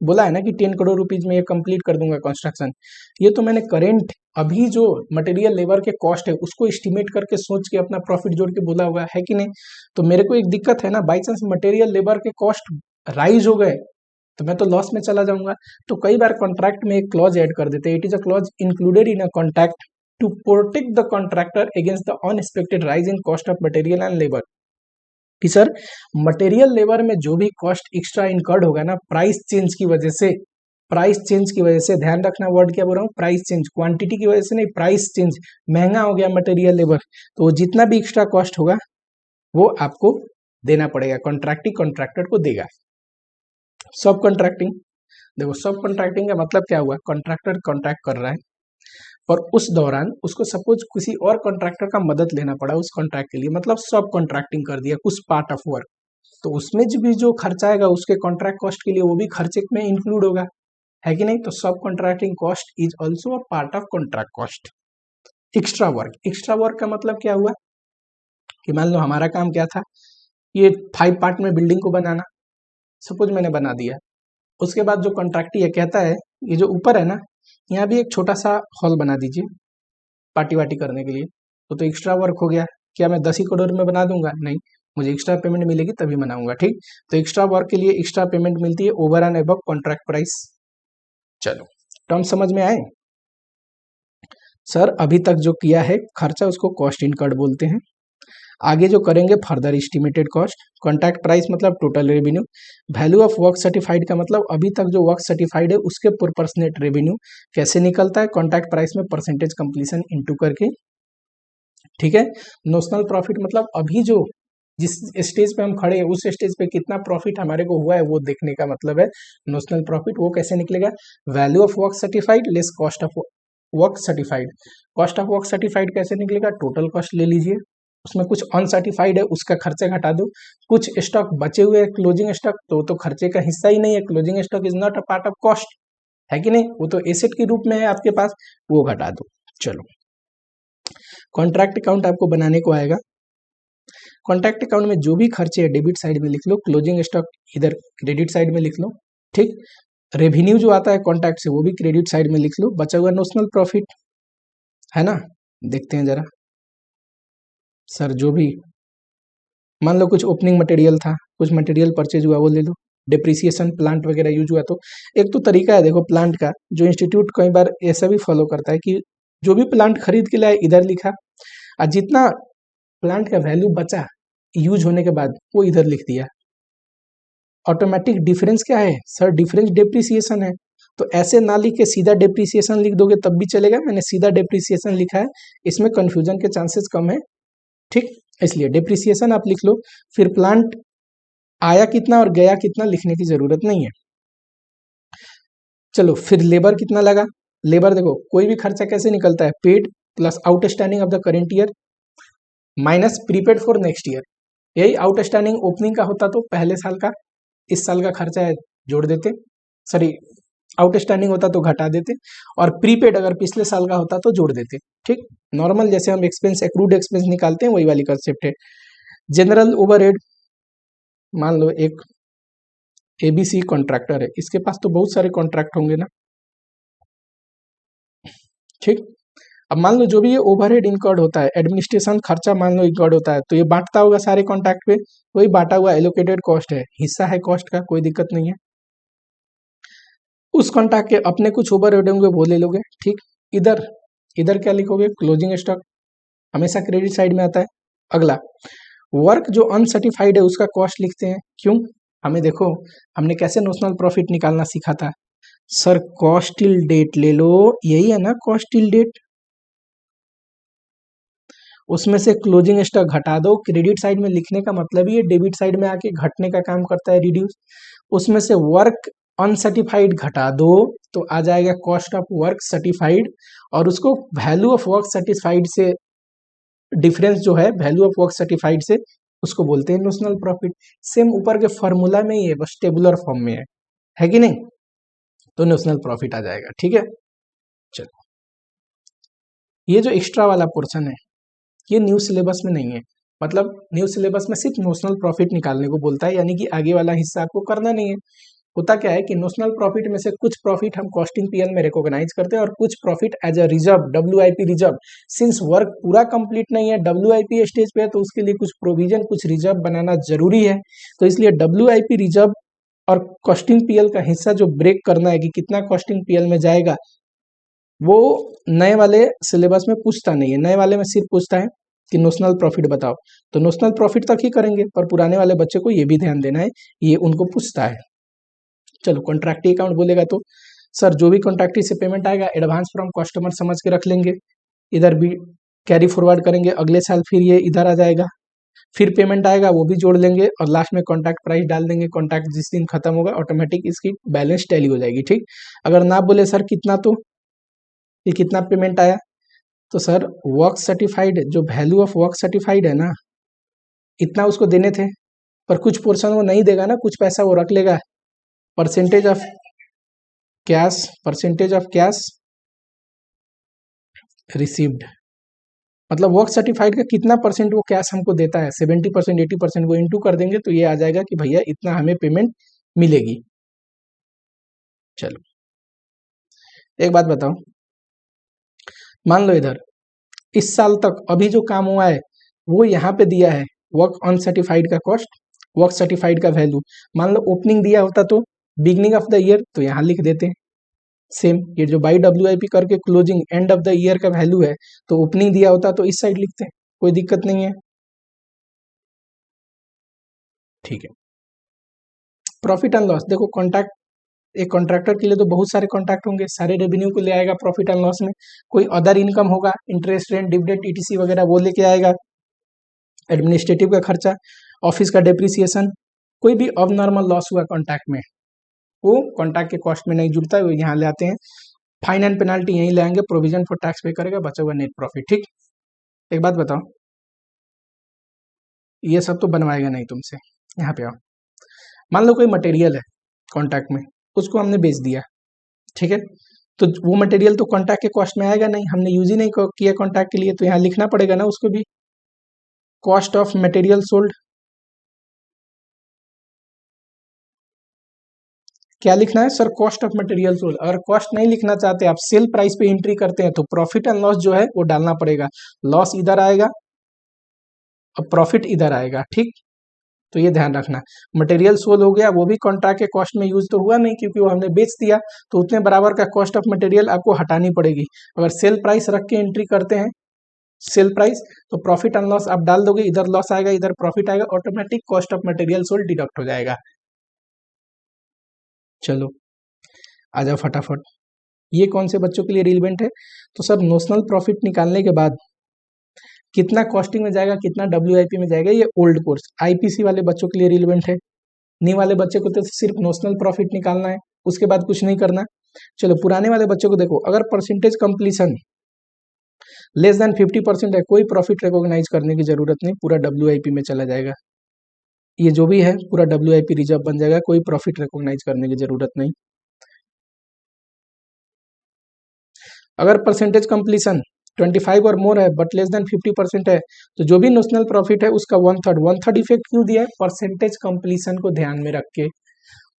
बोला है ना कि 10 करोड़ रुपीज में ये कंप्लीट कर दूंगा कंस्ट्रक्शन, ये तो मैंने करेंट अभी जो मटेरियल लेबर के कॉस्ट है उसको एस्टिमेट करके सोच के अपना प्रॉफिट जोड़ के बोला हुआ है कि नहीं? तो मेरे को एक दिक्कत है ना, बाई चांस मटेरियल लेबर के कॉस्ट राइज हो गए तो मैं तो लॉस में चला जाऊंगा। तो कई बार कॉन्ट्रैक्ट में एक क्लॉज ऐड कर देते हैं, it is a clause included in a contract to protect the contractor against the unexpected rise in cost of material and labour. कि सर मटेरियल लेबर में जो भी कॉस्ट एक्स्ट्रा इनकर्ड होगा ना प्राइस चेंज की वजह से, प्राइस चेंज की वजह से, ध्यान रखना वर्ड क्या बोल रहा हूँ, प्राइस चेंज, क्वांटिटी की वजह से नहीं, प्राइस चेंज, महंगा हो गया मटेरियल लेबर, तो जितना भी एक्स्ट्रा कॉस्ट होगा वो आपको देना पड़ेगा, कॉन्ट्रैक्टिंग कॉन्ट्रैक्टर को देगा। सब कॉन्ट्रैक्टिंग, देखो सब कॉन्ट्रैक्टिंग का मतलब क्या हुआ, कॉन्ट्रैक्टर कॉन्ट्रैक्ट कर रहा है और उस दौरान उसको सपोज किसी और कॉन्ट्रैक्टर का मदद लेना पड़ा उस कॉन्ट्रैक्ट के लिए, मतलब सब कॉन्ट्रैक्टिंग कर दिया कुछ पार्ट ऑफ वर्क, तो उसमें जो भी जो खर्चा आएगा उसके कॉन्ट्रैक्ट कॉस्ट के लिए वो भी खर्चे में इंक्लूड होगा, है कि नहीं? तो सब contracting cost is also a part of contract cost. Extra work, extra work का मतलब क्या हुआ कि मान लो हमारा काम क्या था, ये 5 पार्ट में बिल्डिंग को बनाना, सपोज मैंने बना दिया, उसके बाद जो कॉन्ट्रैक्टी है कहता है ये जो ऊपर है ना यहाँ भी एक छोटा सा हॉल बना दीजिए पार्टी वार्टी करने के लिए, तो एक्स्ट्रा वर्क हो गया। क्या मैं 10 ही करोड़ में बना दूंगा? नहीं, मुझे एक्स्ट्रा पेमेंट मिलेगी तभी बनाऊंगा, ठीक। तो एक्स्ट्रा वर्क के लिए एक्स्ट्रा पेमेंट मिलती है over and above contract price. चलो टर्म समझ में आए? सर अभी तक जो किया है खर्चा उसको कॉस्ट इनकर्ड बोलते हैं, आगे जो करेंगे further estimated cost. Contract price मतलब total revenue, value of work certified का मतलब अभी तक जो वर्क सर्टिफाइड है उसके प्रोपोर्शनेट रेवेन्यू कैसे निकलता है, कॉन्ट्रैक्ट प्राइस में परसेंटेज कंप्लीशन इनटू करके, ठीक है। नोशनल प्रॉफिट मतलब अभी जो जिस स्टेज पे हम खड़े हैं उस स्टेज पे कितना प्रॉफिट हमारे को हुआ है वो देखने का मतलब है नोशनल प्रॉफिट। वो कैसे निकलेगा, value of work certified less cost of work certified. Cost of work certified कैसे निकलेगा, टोटल कॉस्ट ले लीजिए, उसमें कुछ अनसर्टिफाइड है उसका खर्चा घटा दो, कुछ स्टॉक बचे हुए क्लोजिंग स्टॉक तो खर्चे का हिस्सा ही नहीं है, closing stock is not a part of cost, है कि नहीं? वो तो एसेट के रूप में है आपके पास, वो घटा दो। चलो कॉन्ट्रैक्ट अकाउंट आपको बनाने को आएगा, कॉन्ट्रैक्ट अकाउंट में जो भी खर्चे है डेबिट साइड में लिख लो, क्लोजिंग स्टॉक इधर क्रेडिट साइड में लिख लो, ठीक। रेवेन्यू जो आता है कॉन्ट्रैक्ट से वो भी क्रेडिट साइड में लिख लो, बचा हुआ नोशनल प्रॉफिट है ना। देखते हैं जरा, सर जो भी मान लो कुछ ओपनिंग मटेरियल था, कुछ मटेरियल परचेज हुआ वो ले लो, डिप्रिसिएशन प्लांट वगैरह यूज हुआ, तो एक तो तरीका है देखो प्लांट का, जो इंस्टीट्यूट कई बार ऐसा भी फॉलो करता है कि जो भी प्लांट खरीद के लाए इधर लिखा, और जितना प्लांट का वैल्यू बचा यूज होने के बाद वो इधर लिख दिया। ऑटोमेटिक डिफरेंस क्या है सर, डिफरेंस डेप्रिसिएशन है, तो ऐसे ना लिख के सीधा डेप्रिसिएशन लिख दोगे तब भी चलेगा, मैंने सीधा डेप्रिसिएशन लिखा है, इसमें कंफ्यूजन के चांसेस कम है, ठीक। इसलिए डेप्रिसिएशन आप लिख लो, फिर प्लांट आया कितना और गया कितना लिखने की जरूरत नहीं है। चलो फिर लेबर कितना लगा, लेबर देखो कोई भी खर्चा कैसे निकलता है, paid plus outstanding of the current year minus prepaid for next year. यही आउटस्टैंडिंग ओपनिंग का होता तो पहले साल का इस साल का खर्चा है जोड़ देते, सॉरी आउटस्टैंडिंग होता तो घटा देते, और प्रीपेड अगर पिछले साल का होता तो जोड़ देते। ठीक, नॉर्मल जैसे हम एक्सपेंस एक्रूड एक्सपेंस निकालते हैं वही वाली कंसेप्ट है। जनरल ओवरहेड, मान लो एक एबीसी कॉन्ट्रैक्टर है, इसके पास तो बहुत सारे कॉन्ट्रैक्ट होंगे ना। ठीक, अब मान लो जो भी ये ओवरहेड इनकर्ड होता है, एडमिनिस्ट्रेशन खर्चा मान लो इनकर्ड होता है, तो ये बांटता होगा सारे कॉन्ट्रैक्ट पे, वही बांटा हुआ एलोकेटेड कॉस्ट है, हिस्सा है कॉस्ट का, कोई दिक्कत नहीं है। उस कॉन्ट्रैक्ट के अपने कुछ ओवरहेड होंगे वो ले लोगे। ठीक, इधर इधर क्या लिखोगे, क्लोजिंग स्टॉक, हमेशा क्रेडिट साइड में आता है। अगला वर्क जो अनसर्टिफाइड है उसका कॉस्ट लिखते हैं। क्यों, हमें देखो हमने कैसे नोशनल प्रॉफिट निकालना सीखा था सर, कॉस्ट टिल डेट ले लो, यही है ना कॉस्ट टिल डेट, उसमें से क्लोजिंग स्टॉक घटा दो। क्रेडिट साइड में लिखने का मतलब ही डेबिट साइड में आके घटने का काम करता है, रिड्यूस। उसमें से वर्क अनसर्टिफाइड घटा दो तो आ जाएगा कॉस्ट ऑफ वर्क सर्टिफाइड, और उसको वैल्यू ऑफ वर्क सर्टिफाइड से डिफरेंस जो है वैल्यू ऑफ वर्क सर्टिफाइड से, उसको बोलते हैं नोशनल प्रॉफिट। सेम ऊपर के फॉर्मूला में ही है, बस टेबुलर फॉर्म में है कि नहीं, तो नोशनल प्रॉफिट आ जाएगा। ठीक है, चलो ये जो एक्स्ट्रा वाला पोर्शन है ये न्यू सिलेबस में नहीं है, मतलब न्यू सिलेबस में सिर्फ नोशनल प्रॉफिट निकालने को बोलता है, यानी कि आगे वाला हिस्सा आपको करना नहीं है। होता क्या है कि नोशनल प्रॉफिट में से कुछ प्रॉफिट हम कॉस्टिंग पीएल में रिकॉग्नाइज करते हैं और कुछ profit as a reserve, WIP reserve. Since work पूरा कंप्लीट नहीं है, डब्ल्यूआईपी स्टेज पे है, तो उसके लिए कुछ प्रोविजन, कुछ रिजर्व बनाना जरूरी है। तो इसलिए डब्ल्यूआईपी रिजर्व और कॉस्टिंग पीएल का हिस्सा जो ब्रेक करना है कि कितना कॉस्टिंग पीएल में जाएगा, वो नए वाले सिलेबस में पूछता नहीं है। नए वाले में सिर्फ पूछता है कि नोशनल प्रॉफिट बताओ, तो नोशनल प्रॉफिट तक ही करेंगे, पर पुराने वाले बच्चे को ये भी ध्यान देना है, ये उनको पूछता है। चलो कॉन्ट्रैक्टी अकाउंट बोलेगा तो सर जो भी कॉन्ट्रैक्टी से पेमेंट आएगा एडवांस फ्रॉम कस्टमर समझ के रख लेंगे, इधर भी कैरी फॉरवर्ड करेंगे, अगले साल फिर ये इधर आ जाएगा, फिर पेमेंट आएगा वो भी जोड़ लेंगे, और लास्ट में कॉन्ट्रैक्ट प्राइस डाल देंगे। कॉन्ट्रैक्ट जिस दिन खत्म होगा ऑटोमेटिक इसकी बैलेंस टैली हो जाएगी। ठीक, अगर ना बोले सर कितना, तो ये कितना पेमेंट आया, तो सर वर्क सर्टिफाइड जो वैल्यू ऑफ वर्क सर्टिफाइड है ना, इतना उसको देने थे, पर कुछ पोर्शन वो नहीं देगा ना, कुछ पैसा वो रख लेगा, percentage of cash, percentage of cash received, मतलब वर्क सर्टिफाइड का कितना परसेंट वो कैश हमको देता है, 70%, 80% वो इंटू कर देंगे, तो ये आ जाएगा कि भैया इतना हमें पेमेंट मिलेगी। चलो एक बात बताओ, मान लो इधर इस साल तक अभी जो काम हुआ है वो यहाँ पे दिया है, वर्क अनसर्टिफाइड का कॉस्ट, वर्क सर्टिफाइड का वैल्यू। मान लो ओपनिंग दिया होता तो बिगनिंग ऑफ द ईयर, तो यहाँ लिख देते हैं सेम, ये जो बाई डब्ल्यूआईपी करके closing end of the year का वैल्यू है, तो ओपनिंग दिया होता तो इस साइड लिखते हैं, कोई दिक्कत नहीं है। ठीक है, प्रॉफिट एंड लॉस, देखो कॉन्ट्रैक्ट, एक कॉन्ट्रैक्टर के लिए तो बहुत सारे कॉन्ट्रैक्ट होंगे, सारे रेवेन्यू को ले आएगा प्रॉफिट एंड लॉस में। कोई अदर इनकम होगा, इंटरेस्ट रेंट, डिविडेंड, ईटीसी वगैरह, वो लेके आएगा। एडमिनिस्ट्रेटिव का खर्चा, ऑफिस का डेप्रिसिएशन, कोई भी अब नॉर्मल लॉस हुआ कॉन्ट्रैक्ट में, वो कॉन्ट्रैक्ट के कॉस्ट में नहीं जुड़ता है, वो यहाँ ले आते हैं। फाइन एंड पेनाल्टी यहीं ले आएंगे, प्रोविजन फॉर टैक्स पे करेगा, बचा हुआ नेट प्रॉफिट। ठीक, एक बात बताओ, ये सब तो बनवाएगा नहीं तुमसे, यहाँ पे आओ। मान लो कोई मटेरियल है कॉन्ट्रैक्ट में, उसको हमने बेच दिया, ठीक है, तो वो मटेरियल तो कॉन्ट्रैक्ट के कॉस्ट में आएगा नहीं, हमने यूज ही नहीं किया कॉन्ट्रैक्ट के लिए, तो यहाँ लिखना पड़ेगा ना उसको भी, कॉस्ट ऑफ मटेरियल सोल्ड। क्या लिखना है sir, cost of material sold. अगर कॉस्ट नहीं लिखना चाहते आप, सेल प्राइस पे एंट्री करते हैं, तो प्रॉफिट एंड लॉस जो है वो डालना पड़ेगा, लॉस इधर आएगा और प्रॉफिट इधर आएगा। ठीक, तो ये ध्यान रखना। मटेरियल सोल हो गया, वो भी कॉन्ट्रैक्ट के कॉस्ट में यूज तो हुआ नहीं, क्योंकि वो हमने बेच दिया, तो उतने बराबर का कॉस्ट ऑफ मटेरियल आपको हटानी पड़ेगी। अगर सेल प्राइस रख के एंट्री करते हैं, सेल प्राइस, तो प्रॉफिट एंड लॉस आप डाल दोगे, इधर लॉस आएगा इधर प्रॉफिट आएगा, automatic cost of material sold deduct हो जाएगा। चलो आ जाओ फटाफट, ये कौन से बच्चों के लिए रिलेवेंट है, तो सर नोशनल प्रॉफिट निकालने के बाद कितना कॉस्टिंग में जाएगा, कितना डब्ल्यूआईपी में जाएगा, ये ओल्ड कोर्स आईपीसी वाले बच्चों के लिए रिलेवेंट है। न्यू वाले बच्चे को तो सिर्फ नोशनल प्रॉफिट निकालना है, उसके बाद कुछ नहीं करना। चलो पुराने वाले बच्चों को देखो, अगर परसेंटेज कंप्लीशन लेस देन 50% है, कोई प्रॉफिट रिकॉग्नाइज करने की जरूरत नहीं, पूरा डब्ल्यूआईपी में चला जाएगा, ये जो भी है पूरा डब्ल्यूआईपी रिजर्व बन जाएगा, कोई प्रॉफिट रिकॉग्नाइज करने की जरूरत नहीं। अगर परसेंटेज कंप्लीशन 25 और मोर है बट लेस देन 50% है, तो जो भी नोशनल प्रॉफिट है उसका वन थर्ड इफेक्ट क्यों दिया है? परसेंटेज कंप्लीशन को ध्यान में रख के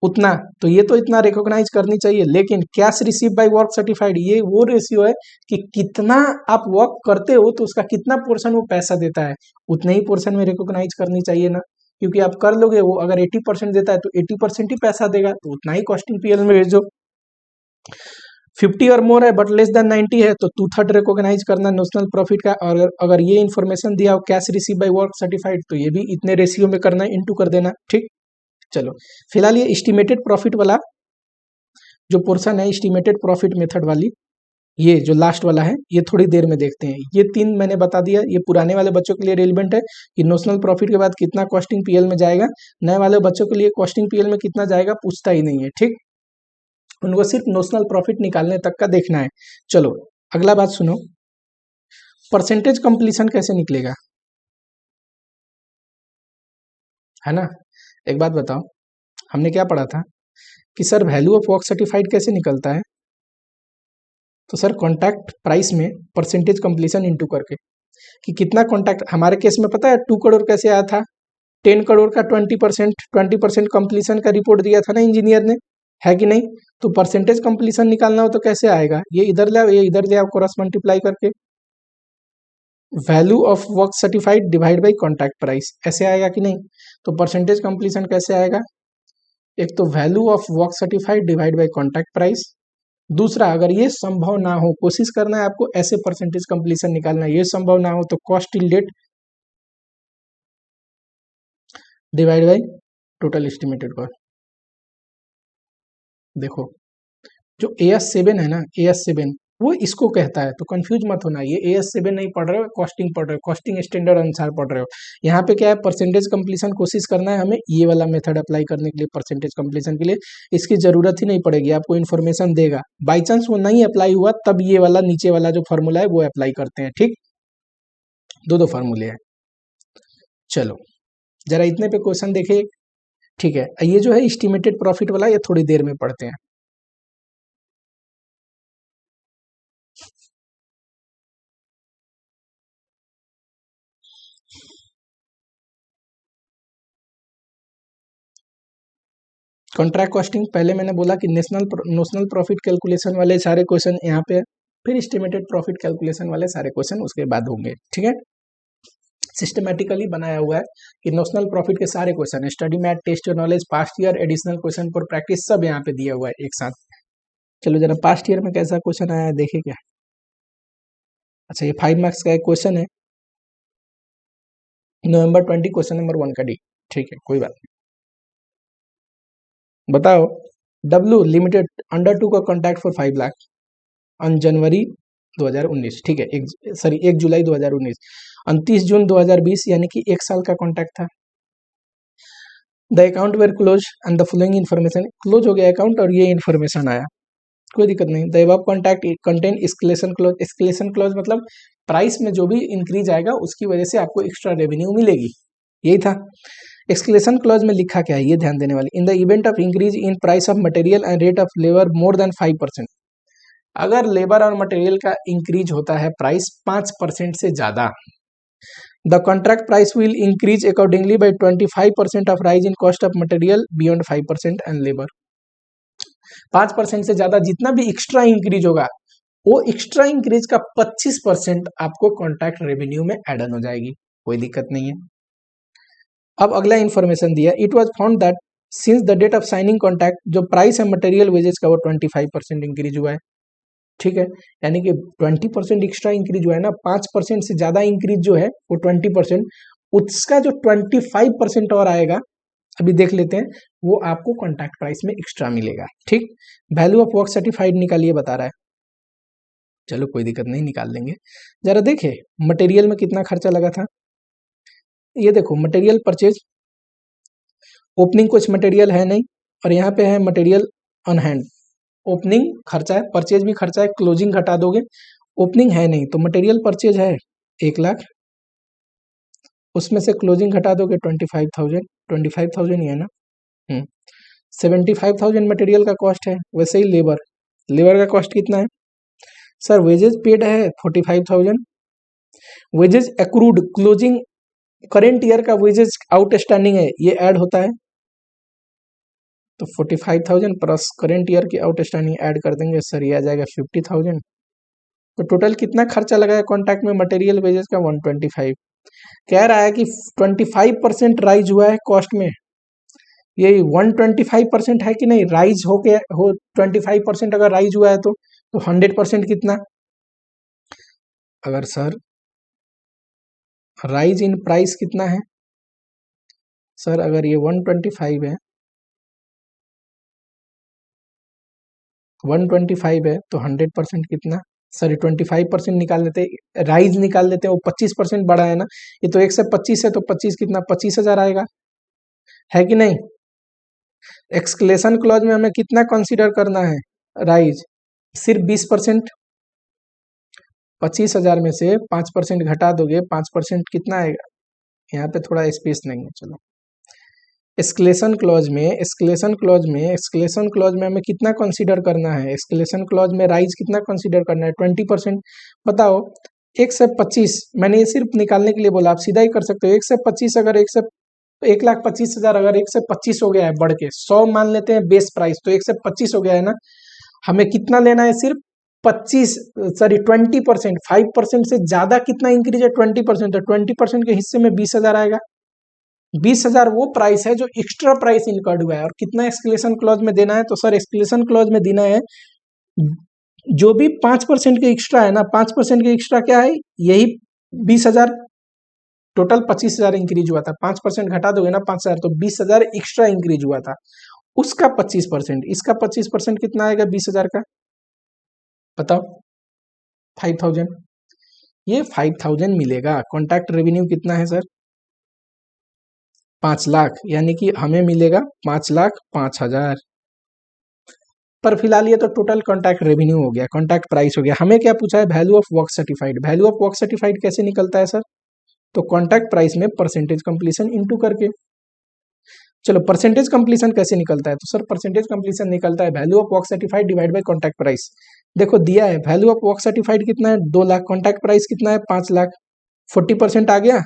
उतना, तो ये तो इतना रिकॉग्नाइज करनी चाहिए। लेकिन cash receive by work certified ये वो रेशियो है कि कितना आप वर्क करते हो तो उसका कितना पोर्शन वो पैसा देता है, उतने ही पोर्शन में रिकॉग्नाइज करनी चाहिए ना, क्योंकि आप कर लोगे, वो अगर 80% देता है तो 80% ही पैसा देगा, तो उतना ही कॉस्टिंग पीएल में भेजो। 50 और मोर है बट लेस देन 90 है तो 2/3 रिकॉग्नाइज करना नोशनल प्रॉफिट का। और अगर ये इन्फॉर्मेशन दिया हो cash receive by work certified तो ये भी इतने रेशियो में करना है, इंटू कर देना। ठीक, चलो फिलहाल ये एस्टिमेटेड प्रॉफिट वाला जो पोर्शन है, एस्टिमेटेड प्रॉफिट मेथड वाली, ये जो लास्ट वाला है ये थोड़ी देर में देखते हैं। ये 3 मैंने बता दिया, ये पुराने वाले बच्चों के लिए रेलिवेंट है कि नोशनल प्रॉफिट के बाद कितना कॉस्टिंग पीएल में जाएगा। नए वाले बच्चों के लिए कॉस्टिंग पीएल में कितना जाएगा पूछता ही नहीं है। ठीक, उनको सिर्फ नोशनल प्रॉफिट निकालने तक का देखना है। चलो अगला बात सुनो, परसेंटेज कंप्लीशन कैसे निकलेगा, है ना। एक बात बताओ, हमने क्या पढ़ा था कि sir value of work certified कैसे निकलता है? तो सर कॉन्ट्रैक्ट प्राइस में परसेंटेज कंप्लीशन इंटू करके, कि कितना कॉन्ट्रैक्ट, हमारे केस में पता है 2 करोड़ कैसे आया था? 10 करोड़ का 20% कंप्लीशन का रिपोर्ट दिया था ना इंजीनियर ने, है कि नहीं? तो परसेंटेज कंप्लीशन निकालना हो तो कैसे आएगा? ये इधर ले आओ, ये इधर ले आओ, क्रॉस मल्टीप्लाई करके value of work certified divide by contract price, ऐसे आएगा कि नहीं? तो परसेंटेज कंप्लीशन कैसे आएगा? एक तो value of work certified divide by contract price, दूसरा अगर ये संभव ना हो, कोशिश करना है आपको ऐसे परसेंटेज कंप्लीशन निकालना है, ये संभव ना हो तो cost till date divide by total estimated cost. देखो जो AS7 है ना, AS7 वो इसको कहता है, तो कंफ्यूज मत होना, ये AS7 नहीं पढ़ रहे हो, कॉस्टिंग पढ़ रहे हो, कॉस्टिंग स्टैंडर्ड अनुसार पढ़ रहे हो। यहाँ पे क्या है, परसेंटेज कंप्लीशन कोशिश करना है हमें ये वाला मेथड अप्लाई करने के लिए, परसेंटेज कंप्लीशन के लिए इसकी जरूरत ही नहीं पड़ेगी, आपको इन्फॉर्मेशन देगा। बाई चांस वो नहीं अप्लाई हुआ तब ये वाला नीचे वाला जो फॉर्मूला है वो अप्लाई करते हैं। ठीक, दो फॉर्मूले हैं। चलो जरा इतने पे क्वेश्चन देखे। ठीक है, ये जो है एस्टिमेटेड प्रॉफिट वाला ये थोड़ी देर में पढ़ते हैं। कॉन्ट्रैक्ट कॉस्टिंग पहले मैंने बोला कि नोशनल प्रॉफिट कैलकुलेशन वाले सारे क्वेश्चन यहाँ पे, फिर एस्टिमेटेड प्रॉफिट कैलकुलेशन वाले सारे क्वेश्चन उसके बाद होंगे। ठीक है, सिस्टमेटिकली बनाया हुआ है कि नोशनल प्रॉफिट के सारे question, study math, test your knowledge, past year, additional question for practice, सब यहाँ पे दिया हुआ है एक साथ। चलो जरा पास्ट ईयर में कैसा क्वेश्चन आया है देखे क्या। अच्छा, ये 5 मार्क्स का एक क्वेश्चन है, November 20 क्वेश्चन नंबर 1 का डी। ठीक है, कोई बात नहीं। बताओ, W लिमिटेड अंडर 2 का contact for 5 lakh on January 2019। ठीक है, 1 जुलाई 2019, 29 जून 2020 यानी कि 1 साल का कॉन्टैक्ट था। The account were close and the following information, close हो गया अकाउंट और ये इन्फॉर्मेशन आया, कोई दिक्कत नहीं। The above contact contain escalation clause, escalation clause मतलब प्राइस में जो भी इंक्रीज आएगा उसकी वजह से आपको एक्स्ट्रा रेवेन्यू मिलेगी, यही था। एक्सक्लेशन क्लॉज में लिखा क्या है ये ध्यान देने वाली, in the event of increase in price of material and rate of labour more than 5%, अगर लेबर और मटेरियल का इंक्रीज होता है प्राइस 5% से ज्यादा, the contract price will increase accordingly by 25% of rise in cost of material beyond 5% and labour. 5% से ज्यादा जितना भी एक्स्ट्रा इंक्रीज होगा वो एक्स्ट्रा इंक्रीज का 25% आपको कॉन्ट्रैक्ट रेवेन्यू में एड ऑन हो जाएगी, कोई दिक्कत नहीं है। अब अगला इंफॉर्मेशन दिया, it was found that since the date of signing contract जो प्राइस है मटेरियल वेजेस का वो 25% इंक्रीज हुआ है। ठीक है, यानी कि 20% एक्स्ट्रा इंक्रीज हुआ है ना, 5% से ज्यादा इंक्रीज जो है वो 20%, उसका जो 25% और आएगा अभी देख लेते हैं, वो आपको कॉन्ट्रैक्ट प्राइस में एक्स्ट्रा मिलेगा। ठीक, वैल्यू ऑफ वर्क सर्टिफाइड निकालिए बता रहा है, चलो कोई दिक्कत नहीं निकाल लेंगे। जरा देखे मटेरियल में कितना खर्चा लगा था, ये देखो मटेरियल परचेज, ओपनिंग कुछ मटेरियल है नहीं और यहाँ पे है मटेरियल ऑन हैंड, ओपनिंग खर्चा है, परचेज भी खर्चा है, क्लोजिंग घटा दोगे, ओपनिंग है नहीं तो मटेरियल परचेज है 1 लाख, उसमें से क्लोजिंग घटा दोगे 25,000 ही है ना, 75,000 मटेरियल का कॉस्ट है। वैसे ही लेबर का कॉस्ट कितना है सर वेजेस पेड है 45,000, wages accrued closing current year का वेजेस आउटस्टैंडिंग है ये ऐड होता है, तो 45,000 प्लस करेंट ईयर की आउटस्टैंडिंग ऐड कर देंगे सर, ये आ जाएगा 50,000। तो टोटल कितना खर्चा लगा है कॉन्ट्रैक्ट में मटेरियल वेजेस का 125। कह रहा है कि 25% राइज हुआ है कॉस्ट में, ये 125% है कि नहीं, राइज हो के हो 25% अगर राइज हुआ है तो 100% कितना, अगर सर राइज इन प्राइस कितना है सर, अगर ये 125 है, 125 है तो 100% कितना सर, 25% निकाल लेते, राइज निकाल लेते हैं, वो 25% बढ़ा है ना, ये तो 1 से 25 है तो 25 कितना 25,000 आएगा, है कि नहीं। एक्सक्लेशन क्लॉज में हमें कितना कंसीडर करना है राइज, सिर्फ 20%, 25,000 में से 5% घटा दोगे, 5% कितना आएगा, यहाँ पे थोड़ा स्पेस नहीं है, चलो एस्केलेशन क्लॉज में, एस्केलेशन क्लॉज में हमें कितना कंसीडर करना है, एस्केलेशन क्लॉज में राइज कितना कंसीडर करना है 20%। बताओ 1 से 25, मैंने ये सिर्फ निकालने के लिए बोला, आप सीधा ही कर सकते हो, 1 से 25 अगर 1,25,000 अगर 1 से 25 हो गया है बढ़ के 100 मान लेते हैं बेस प्राइस, तो 1 से 25 हो गया है ना, हमें कितना लेना है सिर्फ 20%, 5% से ज्यादा कितना इंक्रीज है 20%, तो 20% के हिस्से में 20,000 आएगा, 20,000 वो प्राइस है जो एक्स्ट्रा प्राइस इनकर्ड हुआ है, और कितना एस्केलेशन क्लॉज में देना है, तो सर एस्केलेशन क्लॉज में देना है जो भी 5% के एक्स्ट्रा है ना, 5% के एक्स्ट्रा क्या है, यही 20,000, टोटल 25,000 इंक्रीज हुआ था, 5% घटा दोगे ना 5,000 तो 20,000 एक्स्ट्रा इंक्रीज हुआ था, उसका 25%, इसका 25% कितना आएगा 20,000 का, बताओ 5,000, ये 5,000 मिलेगा। कॉन्ट्रैक्ट रेवेन्यू कितना है सर 5 लाख, यानी कि हमें मिलेगा 5,05,000, पर फिलहाल ये तो टोटल कॉन्ट्रैक्ट रेवेन्यू हो गया, कॉन्ट्रैक्ट प्राइस हो गया। हमें क्या पूछा है, value of work certified, value of work certified कैसे निकलता है सर, तो कॉन्ट्रैक्ट प्राइस में परसेंटेज कंप्लीशन इनटू करके, चलो परसेंटेज कंप्लीशन कैसे निकलता है, तो सर परसेंटेज कंप्लीशन निकलता है value of work certified divide by contract price. देखो दिया है वैल्यू ऑफ वर्क सर्टिफाइड कितना है 2 लाख, कॉन्ट्रैक्ट प्राइस कितना है 5 लाख, 40% आ गया।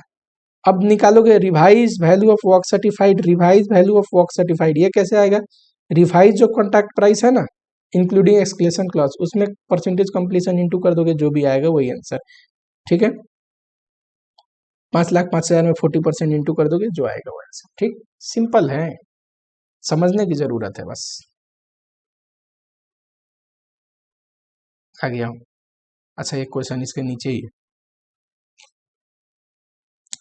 अब निकालोगे revise value of work certified, revise value of work certified, ये कैसे आएगा, रिवाइज जो कॉन्ट्रैक्ट प्राइस है ना इंक्लूडिंग एक्सक्लेशन क्लॉज, उसमें परसेंटेज कंप्लीशन इनटू कर दोगे, जो भी आएगा वही आंसर, ठीक है। 5,05,000 में 40% इंटू कर दोगे, जो आएगा वो आंसर, ठीक, सिंपल है, समझने की जरूरत है बस। आ गया हूं, अच्छा एक क्वेश्चन इसके नीचे ही है,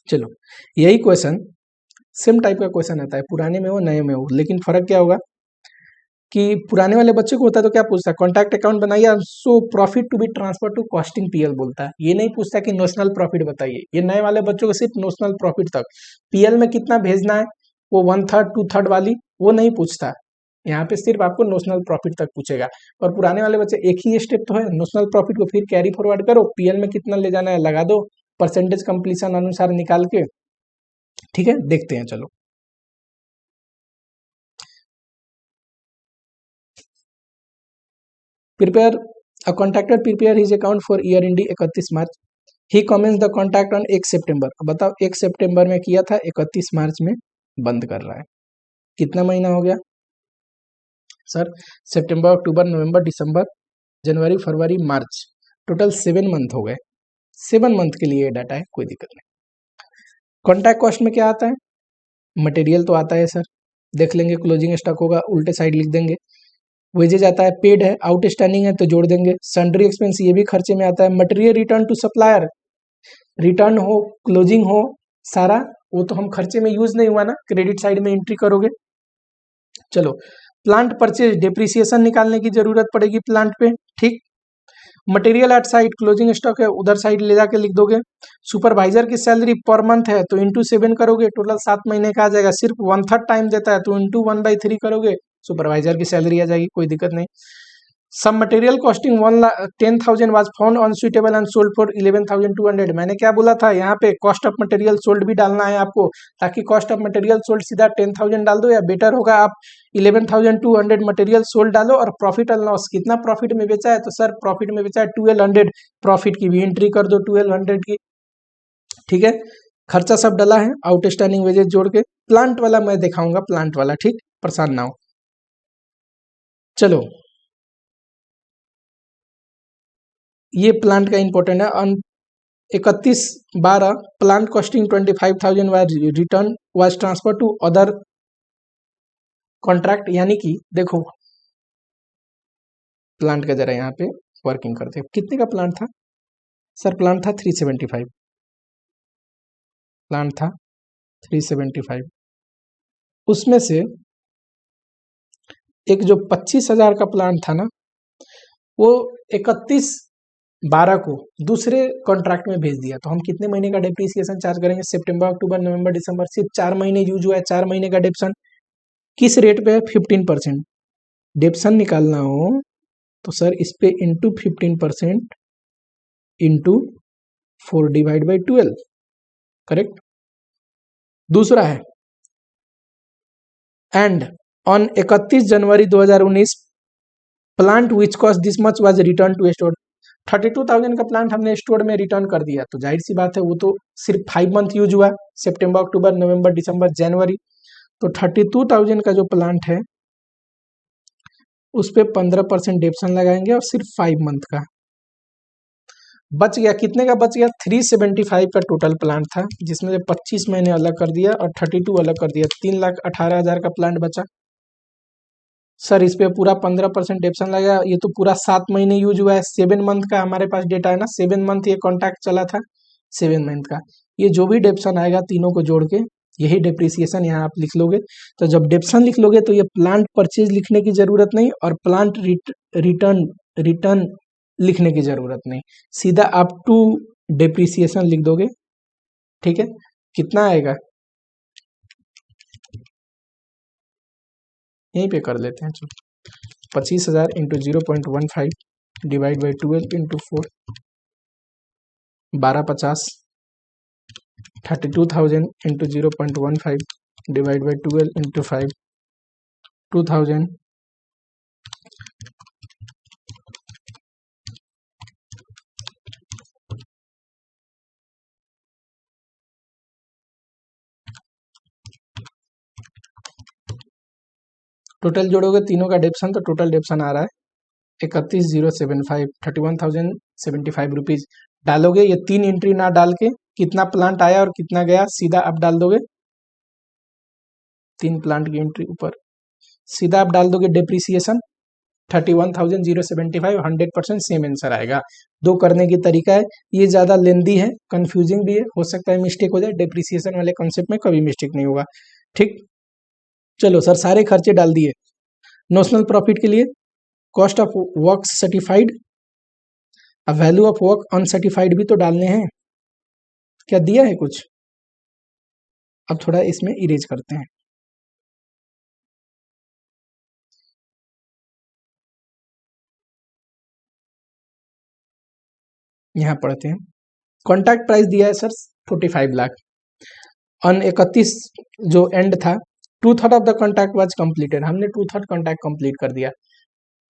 चलो यही क्वेश्चन सेम टाइप का क्वेश्चन आता है, पुराने में हो नए में हो, लेकिन फर्क क्या होगा कि पुराने वाले बच्चे को होता है तो क्या पूछता है, कॉन्ट्रैक्ट अकाउंट बनाइए, so profit to be transfer to costing PL बोलता है, ये नहीं पूछता कि नोशनल प्रॉफिट बताइए, ये नए वाले बच्चों को सिर्फ नोशनल प्रॉफिट तक, पीएल में कितना भेजना है वो 1/3 2/3 वाली वो नहीं पूछता, यहाँ पे सिर्फ आपको नोशनल प्रॉफिट तक पूछेगा। और पुराने वाले बच्चे एक ही स्टेप तो है, नोशनल प्रॉफिट को फिर कैरी फॉरवर्ड करो, पीएल में कितना ले जाना है लगा दो, परसेंटेज कंप्लीशन अनुसार निकाल के, ठीक है, देखते हैं चलो। Prepare a contractor prepare his account for year ending 31 March, he commence the contract on 1 September, बताओ 1 सितंबर में किया था, 31 मार्च में बंद कर रहा है, कितना महीना हो गया सर, सितंबर अक्टूबर नवंबर दिसंबर जनवरी फरवरी मार्च, टोटल 7 मंथ हो गए, 7 मंथ के लिए डाटा है, कोई दिक्कत नहीं। कॉन्ट्रैक्ट कॉस्ट में क्या आता है, मटेरियल तो आता है सर, देख लेंगे, क्लोजिंग स्टॉक होगा उल्टे साइड लिख देंगे, वेजेज आता है, पेड है, आउटस्टैंडिंग है तो जोड़ देंगे, सन्ड्री एक्सपेंस ये भी खर्चे में आता है, material return to supplier, return हो क्लोजिंग हो सारा वो तो हम खर्चे में यूज नहीं हुआ ना, क्रेडिट साइड में एंट्री करोगे। चलो प्लांट परचेज डिप्रिसिएशन निकालने की जरूरत पड़ेगी प्लांट पे, ठीक, material at side closing stock है उधर साइड ले जाके लिख दोगे, सुपरवाइजर की सैलरी पर मंथ है तो इंटू 7 करोगे, टोटल 7 महीने का आ जाएगा, सिर्फ 1/3 टाइम देता है तो इंटू 1/3 करोगे, सुपरवाइजर की सैलरी आ जाएगी, कोई दिक्कत नहीं। Some material costing 10,000 was found unsuitable and sold for 11,200। मैंने क्या बोला था, यहाँ पे कॉस्ट ऑफ मटेरियल सोल्ड भी डालना है आपको, ताकि कॉस्ट ऑफ मटेरियल सोल्ड सीधा 10,000 डाल दो, या बेटर होगा आप 11,200 मटेरियल सोल्ड डालो और प्रॉफिट एंड लॉस कितना प्रॉफिट में बेचा है, तो सर प्रॉफिट में बेचा है 1200, प्रॉफिट की भी एंट्री कर दो 1200 की। ठीक है, खर्चा सब डला है, आउटस्टैंडिंग वेजेस जोड़ के। प्लांट वाला मैं दिखाऊंगा, प्लांट वाला, ठीक, परेशान ना हो। चलो ये प्लांट का इंपॉर्टेंट है। 31/12 plant costing 25,000 was transfer to other contract. यानी कि देखो प्लांट का जरा यहाँ पे वर्किंग करते हैं, कितने का प्लांट था सर? प्लांट था 375, प्लांट था 375, उसमें से एक जो 25,000 का प्लांट था ना, वो 31/12 को दूसरे कॉन्ट्रैक्ट में भेज दिया। तो हम कितने महीने का डेप्रिसिएशन चार्ज करेंगे? सितंबर, अक्टूबर, नवंबर, दिसंबर, सिर्फ 4 महीने यूज हुआ है, 4 महीने का डेप्सन। किस रेट पे है? 15%। डेप्सन निकालना हो तो सर इस पे इंटू 15% इंटू 4/12, करेक्ट। दूसरा है and on 31 January 2019 plant which cost this much was return to store. 32,000 का प्लांट हमने स्टोर में रिटर्न कर दिया, तो जाहिर सी बात है वो तो सिर्फ 5 मंथ यूज हुआ, सितंबर, अक्टूबर, नवंबर, दिसंबर, जनवरी। तो 32,000 का जो प्लांट है उस पे 15% डेप्सन लगाएंगे और सिर्फ 5 मंथ का बच गया। कितने का बच गया? 375 का टोटल प्लांट था, जिसमें से 25 मैंने अलग कर दिया और 32 अलग कर दिया, 3,18,000 का प्लांट बचा। सर इस पे पूरा 15% डेप्सन लगा, ये तो पूरा 7 महीने यूज हुआ है, 7 मंथ का हमारे पास डेटा है ना, 7 मंथ ये कॉन्ट्रैक्ट चला था, 7 मंथ का ये जो भी डेप्सन आएगा तीनों को जोड़ के यही डेप्रिसिएशन यहाँ आप लिख लोगे। तो जब डेप्सन लिख लोगे तो ये प्लांट परचेज लिखने की जरूरत नहीं और प्लांट रिटर्न लिखने की जरूरत नहीं, सीधा अप टू डेप्रिसिएशन लिख दोगे। ठीक है, कितना आएगा यहीं पे कर लेते हैं। चलो 25,000 into 0.15 divide by 12 into 4, 1250। 32,000 into 0.15 divide by 12 into 5, 2,000। Total जोड़ोगे तीनों का डेप्सन तो टोटल डेप्सन आ रहा है 31,075, 31,075 रुपीज। डालोगे ये 3 एंट्री ना डाल के, कितना प्लांट आया और कितना गया सीधा आप डाल दोगे, 3 प्लांट की एंट्री ऊपर, सीधा आप डाल दोगे डेप्रिसिएशन 31,075, 100% सेम आंसर आएगा। दो करने की तरीका है, ये ज़्यादा लेंदी है, कंफ्यूजिंग भी है, हो सकता है मिस्टेक हो जाए, डेप्रिसिएशन वाले कॉन्सेप्ट में कभी मिस्टेक नहीं होगा। ठीक, चलो सर सारे खर्चे डाल दिए। नोशनल प्रॉफिट के लिए कॉस्ट ऑफ वर्क सर्टिफाइड, अब वैल्यू ऑफ वर्क अनसर्टिफाइड भी तो डालने हैं, क्या दिया है कुछ? अब थोड़ा इसमें इरेज करते हैं। यहाँ पढ़ते हैं, कॉन्ट्रैक्ट प्राइस दिया है सर 45 लाख। ऑन 31 जो एंड था 2/3 of the contract was completed, हमने 2/3 कॉन्ट्रैक्ट कंप्लीट कर दिया।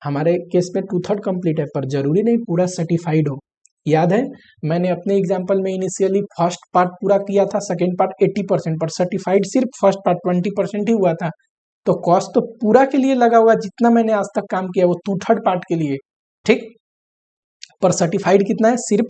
हमारे केस में 2/3 कंप्लीट है, पर जरूरी नहीं पूरा सर्टिफाइड हो। याद है मैंने अपने एग्जांपल में इनिशियली फर्स्ट पार्ट पूरा किया था, सेकंड पार्ट 80%, पर सर्टिफाइड सिर्फ फर्स्ट पार्ट 20% ही हुआ था। तो कॉस्ट तो पूरा के लिए लगा हुआ, जितना मैंने आज तक काम किया वो 2/3 पार्ट के लिए, ठीक। पर सर्टिफाइड कितना है? सिर्फ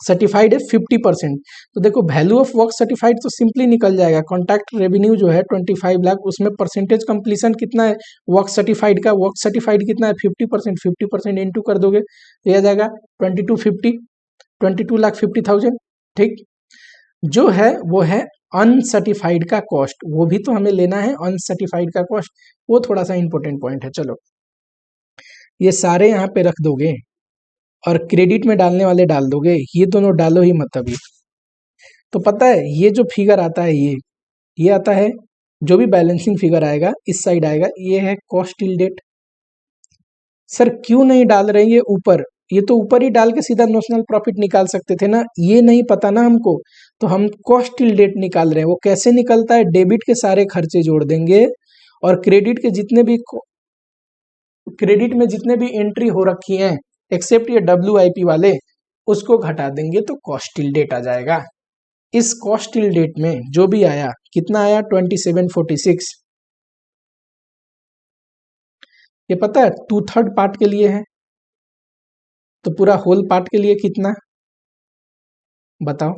सर्टिफाइड है 50%। तो देखो वैल्यू ऑफ वर्क सर्टिफाइड तो सिंपली निकल जाएगा, कॉन्ट्रैक्ट रेवेन्यू जो है 25 लाख, उसमें परसेंटेज कंप्लीशन कितना है वर्क सर्टिफाइड का? वर्क सर्टिफाइड कितना है? 50%, 50% इंटू कर दोगे तो यह जाएगा 22,50,000, ठीक। जो है वो है अनसर्टिफाइड का कॉस्ट, वो भी तो हमें लेना है, अनसर्टिफाइड का कॉस्ट, वो थोड़ा सा इंपॉर्टेंट पॉइंट है। चलो ये सारे यहाँ पे रख दोगे और क्रेडिट में डालने वाले डाल दोगे, ये दोनों डालो ही मत अभी। तो पता है ये जो फिगर आता है ये आता है, जो भी बैलेंसिंग फिगर आएगा इस साइड आएगा, ये है कॉस्ट टिल डेट, सर क्यों नहीं डाल रहे हैं ये ऊपर, ये तो ऊपर ही डाल के सीधा नोशनल प्रॉफिट निकाल सकते थे ना, ये नहीं पता ना हमको, तो हम कॉस्ट टिल डेट निकाल रहे हैं। वो कैसे निकलता है, डेबिट के सारे खर्चे जोड़ देंगे और क्रेडिट के जितने भी, क्रेडिट में जितने भी एंट्री हो रखी हैं एक्सेप्ट ये WIP वाले, उसको घटा देंगे तो कॉस्ट टिल डेट आ जाएगा। इस कॉस्ट टिल डेट में जो भी आया, कितना आया 2746, ये पता है 2/3 पार्ट के लिए है, तो पूरा होल पार्ट के लिए कितना बताओ।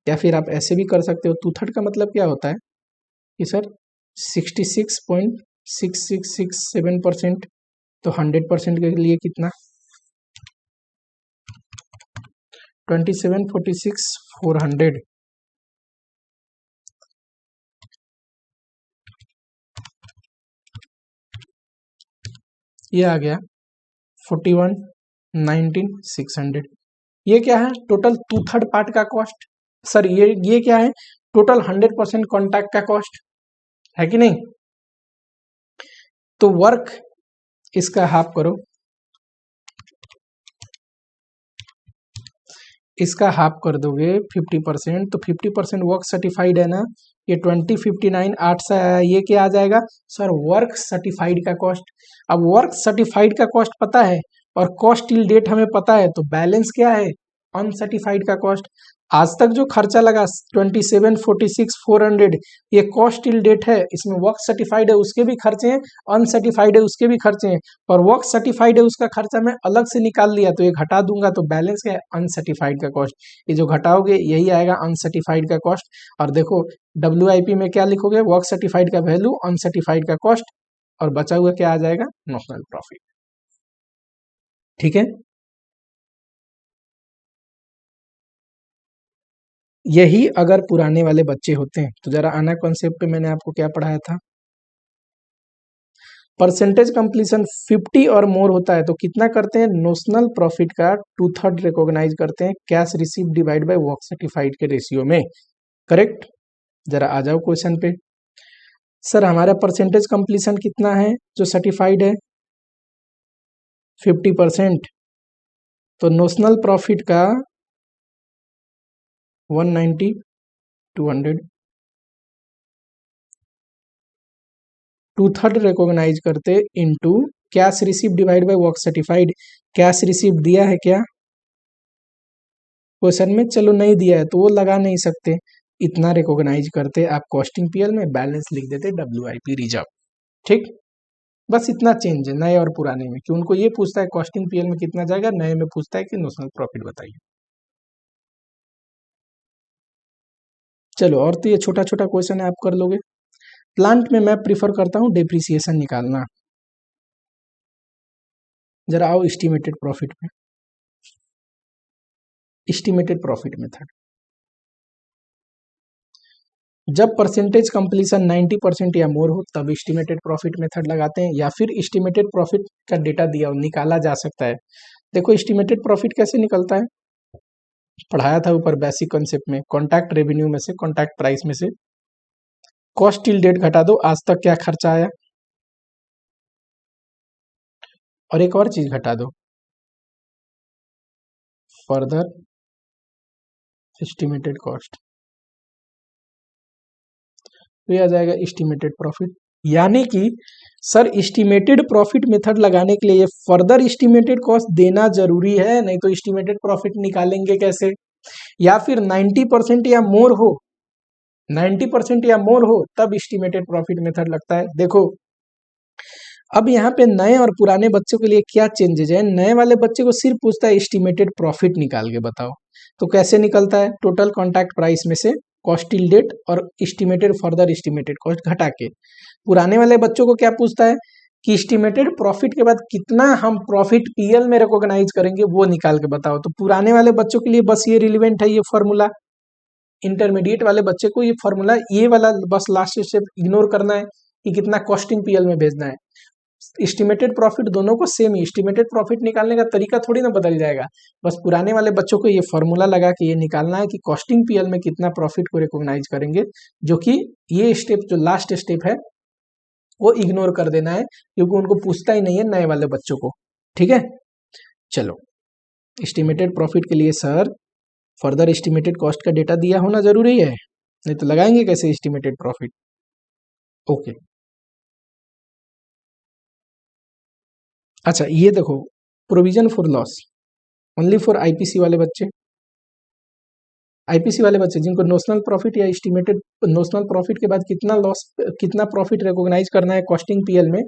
या फिर आप ऐसे भी कर सकते हो, 2/3 का मतलब क्या होता है कि सर 66.6667%, तो 100% के लिए कितना 2746,400, ये आ गया 41,19,600। ये क्या है, टोटल 2/3 पार्ट का कॉस्ट। सर ये क्या है, टोटल 100% कॉन्ट्रैक्ट का कॉस्ट है कि नहीं। तो वर्क इसका हाफ करो, इसका हाफ कर दोगे 50%, तो 50% वर्क सर्टिफाइड है ना, ये 2059 8 से आया, ये क्या आ जाएगा सर वर्क सर्टिफाइड का कॉस्ट। अब वर्क सर्टिफाइड का कॉस्ट पता है और कॉस्ट टिल डेट हमें पता है, तो बैलेंस क्या है अनसर्टिफाइड का कॉस्ट। आज तक जो खर्चा लगा 2746,400, ये कॉस्ट टिल डेट है, इसमें वर्क सर्टिफाइड है उसके भी खर्चे हैं, अनसर्टिफाइड है उसके भी खर्चे हैं, और वर्क सर्टिफाइड है उसका खर्चा मैं अलग से निकाल लिया, तो ये घटा दूंगा, तो बैलेंस क्या है अनसर्टिफाइड का कॉस्ट। ये जो घटाओगे यही आएगा अनसर्टिफाइड का कॉस्ट। और देखो WIP में क्या लिखोगे, वर्क सर्टिफाइड का वैल्यू, अनसर्टिफाइड का कॉस्ट, और बचा हुआ क्या आ जाएगा नॉमिनल प्रॉफिट। ठीक है, यही अगर पुराने वाले बच्चे होते हैं तो जरा आना कॉन्सेप्ट पे मैंने आपको क्या पढ़ाया था, परसेंटेज कंप्लीशन 50 और मोर होता है तो कितना करते हैं, नोशनल प्रॉफिट का 2/3 रिकॉग्नाइज करते हैं cash receive divide by work certified के रेशियो में। करेक्ट, जरा आ जाओ क्वेश्चन पे। सर हमारा परसेंटेज कंप्लीशन कितना है जो सर्टिफाइड है 50%, तो नोशनल प्रॉफिट का 190 200 2/3 रिकॉग्नाइज करते into cash receive divide by work certified. Cash receive दिया है क्या क्वेश्चन में, चलो नहीं दिया है तो वो लगा नहीं सकते, इतना रिकॉग्नाइज करते आप कॉस्टिंग PL में, बैलेंस लिख देते WIP रिजर्व। ठीक, बस इतना चेंज है नए और पुराने में, कि उनको ये पूछता है कॉस्टिंग PL में कितना जाएगा, नए में पूछता है कि नोशनल प्रॉफिट बताइए। चलो, और तो ये छोटा छोटा क्वेश्चन है आप कर लोगे। प्लांट में मैं प्रीफर करता हूँ डेप्रिसिएशन निकालना। जरा आओ एस्टिमेटेड प्रॉफिट में, एस्टिमेटेड प्रॉफिट मेथड, जब परसेंटेज कंप्लीशन 90% या मोर हो तब एस्टिमेटेड प्रॉफिट मेथड लगाते हैं, या फिर एस्टिमेटेड प्रॉफिट का डेटा दिया हो निकाला जा सकता है। देखो एस्टिमेटेड प्रॉफिट कैसे निकलता है, पढ़ाया था ऊपर बेसिक कॉन्सेप्ट में, कॉन्ट्रैक्ट रेवेन्यू में से, कॉन्ट्रैक्ट प्राइस में से कॉस्ट टिल डेट घटा दो, आज तक क्या खर्चा आया, और एक और चीज घटा दो, फर्दर एस्टिमेटेड कॉस्ट, तो ये आ जाएगा एस्टिमेटेड प्रॉफिट। यानी कि सर एस्टिमेटेड प्रॉफिट मेथड लगाने के लिए ये फर्दर एस्टिमेटेड कॉस्ट देना जरूरी है, नहीं तो एस्टिमेटेड प्रॉफिट निकालेंगे कैसे। या फिर 90% या मोर हो, 90% या मोर हो तब एस्टिमेटेड प्रॉफिट मेथड लगता है। देखो अब यहाँ पे नए और पुराने बच्चों के लिए क्या चेंजेज है, नए वाले बच्चे को सिर्फ पूछता है एस्टिमेटेड प्रॉफिट निकाल के बताओ, तो कैसे निकलता है, टोटल कॉन्ट्रैक्ट प्राइस में से कॉस्ट टिल डेट और एस्टिमेटेड फर्दर एस्टिमेटेड कॉस्ट घटा के। पुराने वाले बच्चों को क्या पूछता है कि एस्टिमेटेड प्रॉफिट के बाद कितना हम प्रॉफिट PL में रिकॉग्नाइज करेंगे वो निकाल के बताओ। तो पुराने वाले बच्चों के लिए बस ये रिलेवेंट है ये फॉर्मूला, इंटरमीडिएट वाले बच्चे को ये फॉर्मूला, ये वाला बस लास्ट स्टेप इग्नोर करना है कि कितना कॉस्टिंग PL में भेजना है। एस्टिमेटेड प्रॉफिट दोनों को सेम ही, एस्टिमेटेड प्रॉफिट निकालने का तरीका थोड़ी ना बदल जाएगा, बस पुराने वाले बच्चों को ये फॉर्मूला लगा के ये निकालना है कि कॉस्टिंग PL में कितना प्रॉफिट को रिकॉग्नाइज करेंगे, जो कि ये स्टेप जो लास्ट स्टेप है वो इग्नोर कर देना है, क्योंकि उनको पूछता ही नहीं है नए वाले बच्चों को। ठीक है, चलो एस्टिमेटेड प्रॉफिट के लिए सर फर्दर एस्टिमेटेड कॉस्ट का डेटा दिया होना जरूरी है, नहीं तो लगाएंगे कैसे एस्टिमेटेड प्रॉफिट। ओके, अच्छा ये देखो, provision for loss only for IPC वाले बच्चे, आईपीसी वाले बच्चे जिनको नोशनल प्रॉफिट या एस्टिमेटेड नोशनल प्रॉफिट के बाद कितना लॉस, कितना प्रॉफिट रिकॉग्नाइज करना है कॉस्टिंग पीएल में,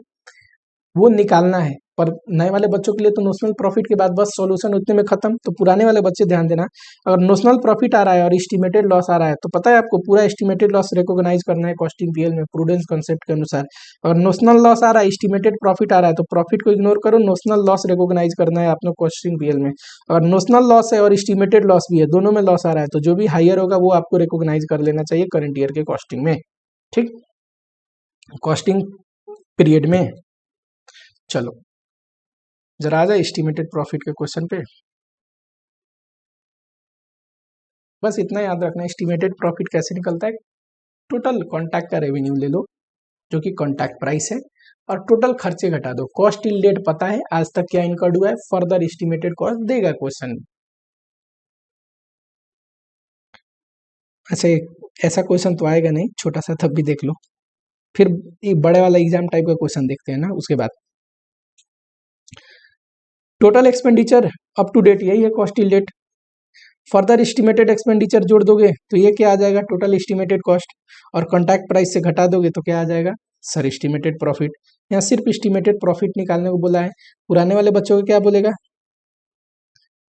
वो निकालना है। पर नए वाले बच्चों के लिए तो नोशनल प्रॉफिट के बाद बस सॉल्यूशन उतने में खत्म। तो पुराने वाले बच्चे ध्यान देना, अगर नोशनल प्रॉफिट आ रहा है और एस्टिमेटेड लॉस आ रहा है तो पता है आपको पूरा एस्टिमेटेड लॉस रिकॉग्नाइज करना है कॉस्टिंग पीएल में प्रूडेंस कंसेप्ट के अनुसार। अगर नोशनल लॉस आ रहा है, एस्टिमेटेड प्रॉफिट आ रहा है, तो प्रॉफिट को इग्नोर करो, नोशनल लॉस रिकॉग्नाइज करना है आपने कॉस्टिंग पीएल में। अगर नोशनल लॉस है और एस्टिमेटेड लॉस भी है, दोनों में लॉस आ रहा है, तो जो भी हायर होगा वो आपको रिकॉग्नाइज कर लेना चाहिए करंट ईयर के कॉस्टिंग में। ठीक, कॉस्टिंग पीरियड में। चलो जरा आ जाए एस्टिमेटेड प्रॉफिट के क्वेश्चन पे। बस इतना याद रखना, एस्टिमेटेड प्रॉफिट कैसे निकलता है, टोटल कॉन्ट्रैक्ट का रेवेन्यू ले लो जो कि कॉन्ट्रैक्ट प्राइस है, और टोटल खर्चे घटा दो। कॉस्ट टिल डेट पता है आज तक क्या इनकर्ड हुआ है, फर्दर एस्टिमेटेड कॉस्ट देगा क्वेश्चन में। अच्छा ऐसा क्वेश्चन तो आएगा नहीं, छोटा सा तब भी देख लो, फिर एक बड़े वाला एग्जाम टाइप का क्वेश्चन देखते हैं ना उसके बाद। Total expenditure up to date यही है cost till date, further estimated expenditure जोड़ दोगे तो ये क्या आ जाएगा, टोटल एस्टिमेटेड कॉस्ट, और कॉन्ट्रैक्ट प्राइस से घटा दोगे तो क्या आ जाएगा सर, एस्टिमेटेड प्रॉफिट। यहाँ सिर्फ एस्टिमेटेड प्रॉफिट निकालने को बोला है। पुराने वाले बच्चों को क्या बोलेगा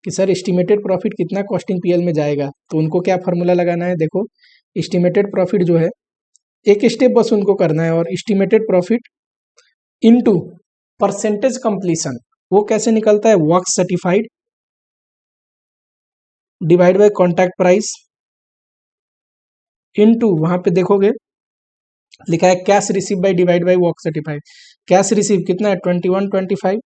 कि सर एस्टिमेटेड प्रॉफिट कितना कॉस्टिंग पीएल में जाएगा, तो उनको क्या फॉर्मूला लगाना है, देखो एस्टिमेटेड प्रॉफिट जो है एक स्टेप बस उनको करना है, और estimated profit into percentage completion, वो कैसे निकलता है, work certified divide by contract price into, वहां पे देखोगे लिखा है cash receive by divide by work certified. Cash receive कितना है 2125,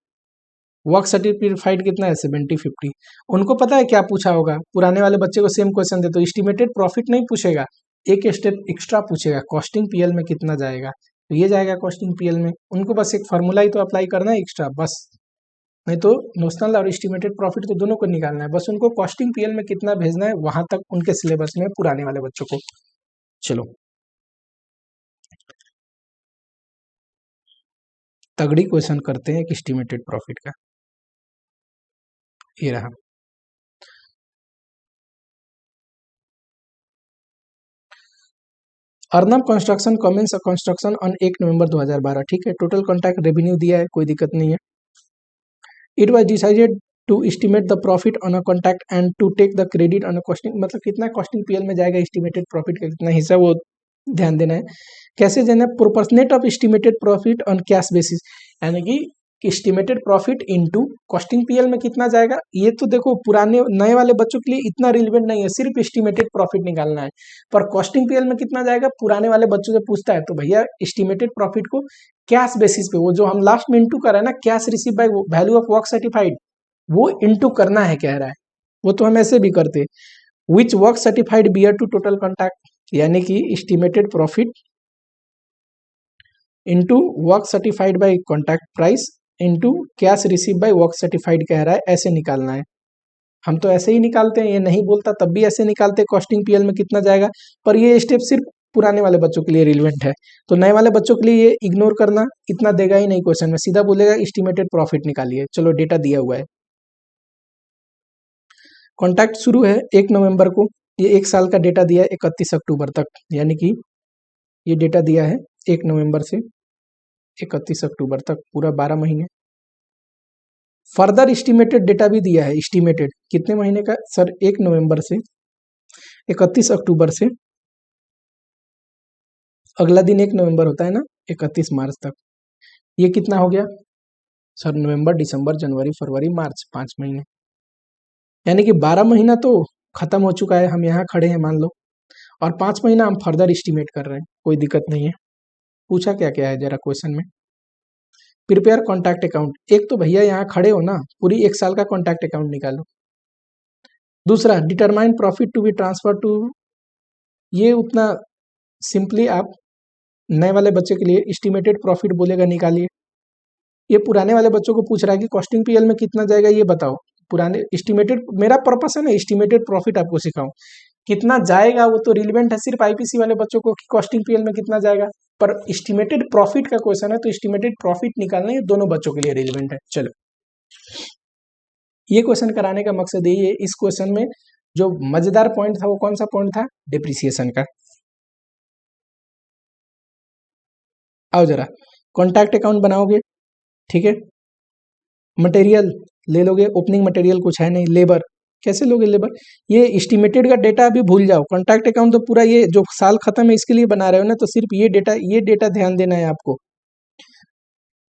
वर्क सर्टिफाइड कितना है 7050। उनको पता है क्या पूछा होगा, पुराने वाले बच्चे को सेम क्वेश्चन दे तो एस्टिमेटेड प्रॉफिट नहीं पूछेगा, एक स्टेप एक्स्ट्रा पूछेगा कॉस्टिंग पीएल में कितना जाएगा, तो ये जाएगा कॉस्टिंग पीएल में। उनको बस एक फार्मूला ही तो अप्लाई करना है एक्स्ट्रा बस, नहीं तो नोशनल और एस्टिमेटेड प्रॉफिट तो दोनों को निकालना है, बस उनको कॉस्टिंग पीएल में कितना भेजना है वहां तक उनके सिलेबस में पुराने वाले बच्चों को। चलो तगड़ी क्वेश्चन करते हैं एक एस्टिमेटेड प्रॉफिट का, ये रहा। Arnab construction commence construction on 1 November 2012, ठीक है, टोटल कॉन्ट्रैक्ट रेवेन्यू दिया है, कोई दिक्कत नहीं है। It was decided to estimate the profit on a contract and to take the credit on a costing, मतलब कितना कॉस्टिंग पीएल में जाएगा एस्टिमेटेड प्रॉफिट का कितना हिस्सा, वो ध्यान देना है। कैसे देना है, proportionate of estimated profit on cash basis, यानी कि estimated profit into costing PL में कितना जाएगा। ये तो देखो पुराने नए वाले बच्चों के लिए इतना रिलेवेंट नहीं है, सिर्फ एस्टिमेटेड प्रॉफिट निकालना है, पर कॉस्टिंग पीएल में कितना जाएगा पुराने वाले बच्चों से पूछता है तो भैया एस्टिमेटेड प्रॉफिट को कैश बेसिस पे, वो जो हम लास्ट में इंटू कर रहे हैं ना, cash receive by value of work certified, वो इंटू करना है कह रहा है, वो तो हम ऐसे भी करते, which work certified bear to total contract, यानी कि estimated profit into work certified by contract price into cash receive by work certified कह रहा है, ऐसे निकालना है। हम तो ऐसे ही निकालते हैं, ये नहीं बोलता तब भी ऐसे निकालते हैं कॉस्टिंग पीएल में कितना जाएगा, पर ये स्टेप सिर्फ पुराने वाले बच्चों के लिए रिलेवेंट है, तो नए वाले बच्चों के लिए ये इग्नोर करना, इतना देगा ही नहीं क्वेश्चन में, सीधा बोलेगा एस्टिमेटेड प्रॉफिट निकालिए। चलो डेटा दिया हुआ है, कॉन्ट्रैक्ट शुरू है 1 नवंबर को, ये 1 साल का डेटा दिया है 31 अक्टूबर तक, यानी कि ये डेटा दिया है 1 नवंबर से 31 अक्टूबर तक, पूरा 12 महीने। फर्दर एस्टिमेटेड डेटा भी दिया है, एस्टिमेटेड कितने महीने का सर, 1 नवंबर से 31 अक्टूबर से अगला दिन 1 नवंबर होता है ना, 31 मार्च तक, ये कितना हो गया सर, नवंबर दिसंबर जनवरी फरवरी मार्च, 5 महीने, यानी कि 12 महीना तो खत्म हो चुका है, हम यहाँ खड़े हैं मान लो, और 5 महीना हम फर्दर एस्टिमेट कर रहे हैं, कोई दिक्कत नहीं है। पूछा क्या क्या है जरा क्वेश्चन में, प्रिपेयर कॉन्टैक्ट अकाउंट, एक तो भैया यहाँ खड़े हो ना, पूरी 1 साल का कॉन्टैक्ट अकाउंट निकालो। दूसरा determine profit to be transfer to, ये उतना सिंपली आप नए वाले बच्चे के लिए एस्टिमेटेड प्रॉफिट बोलेगा निकालिए। ये पुराने वाले बच्चों को पूछ रहा है कि कॉस्टिंग पीएल में कितना जाएगा ये बताओ। पुराने एस्टिमेटेड, मेरा पर्पस है ना एस्टिमेटेड प्रॉफिट आपको सिखाऊं, कितना जाएगा वो तो रिलेवेंट है सिर्फ आईपीसी वाले बच्चों को कि कॉस्टिंग पीएल में कितना जाएगा, पर एस्टिमेटेड प्रॉफिट का क्वेश्चन है तो एस्टिमेटेड प्रॉफिट निकालना ये दोनों बच्चों के लिए रिलेवेंट है। चलो, ये क्वेश्चन कराने का मकसद यही है। इस क्वेश्चन में जो मजेदार पॉइंट था वो कौन सा पॉइंट था, डिप्रिसिएशन का। आओ जरा, कॉन्टैक्ट अकाउंट बनाओगे, ठीक है, मटेरियल ले लोगे, ओपनिंग मटेरियल कुछ है नहीं, लेबर कैसे लोगे लेबर, ये एस्टिमेटेड का डेटा अभी भूल जाओ, कॉन्टैक्ट अकाउंट तो पूरा ये जो साल खत्म है इसके लिए बना रहे हो ना, तो सिर्फ ये डेटा ध्यान देना है आपको।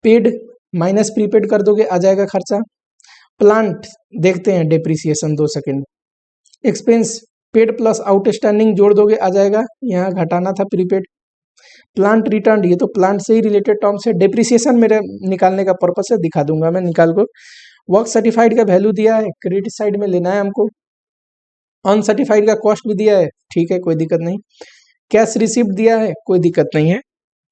पेड माइनस प्रीपेड कर दोगे, आ जाएगा खर्चा। प्लांट देखते हैं, depreciation 2 second. Expense paid plus outstanding जोड़ दोगे, आ जाएगा, यहाँ घटाना था प्रीपेड। प्लांट रिटर्न, ये तो प्लांट से ही रिलेटेड टर्म्स है। डेप्रिसिएशन मेरे निकालने का पर्पस है, दिखा दूंगा मैं निकाल को। वर्क सर्टिफाइड का वैल्यू दिया है, क्रेडिट साइड में लेना है हमको। अनसर्टिफाइड का कॉस्ट भी दिया है, ठीक है, कोई दिक्कत नहीं। कैश रिसिप्ट दिया है, कोई दिक्कत नहीं है।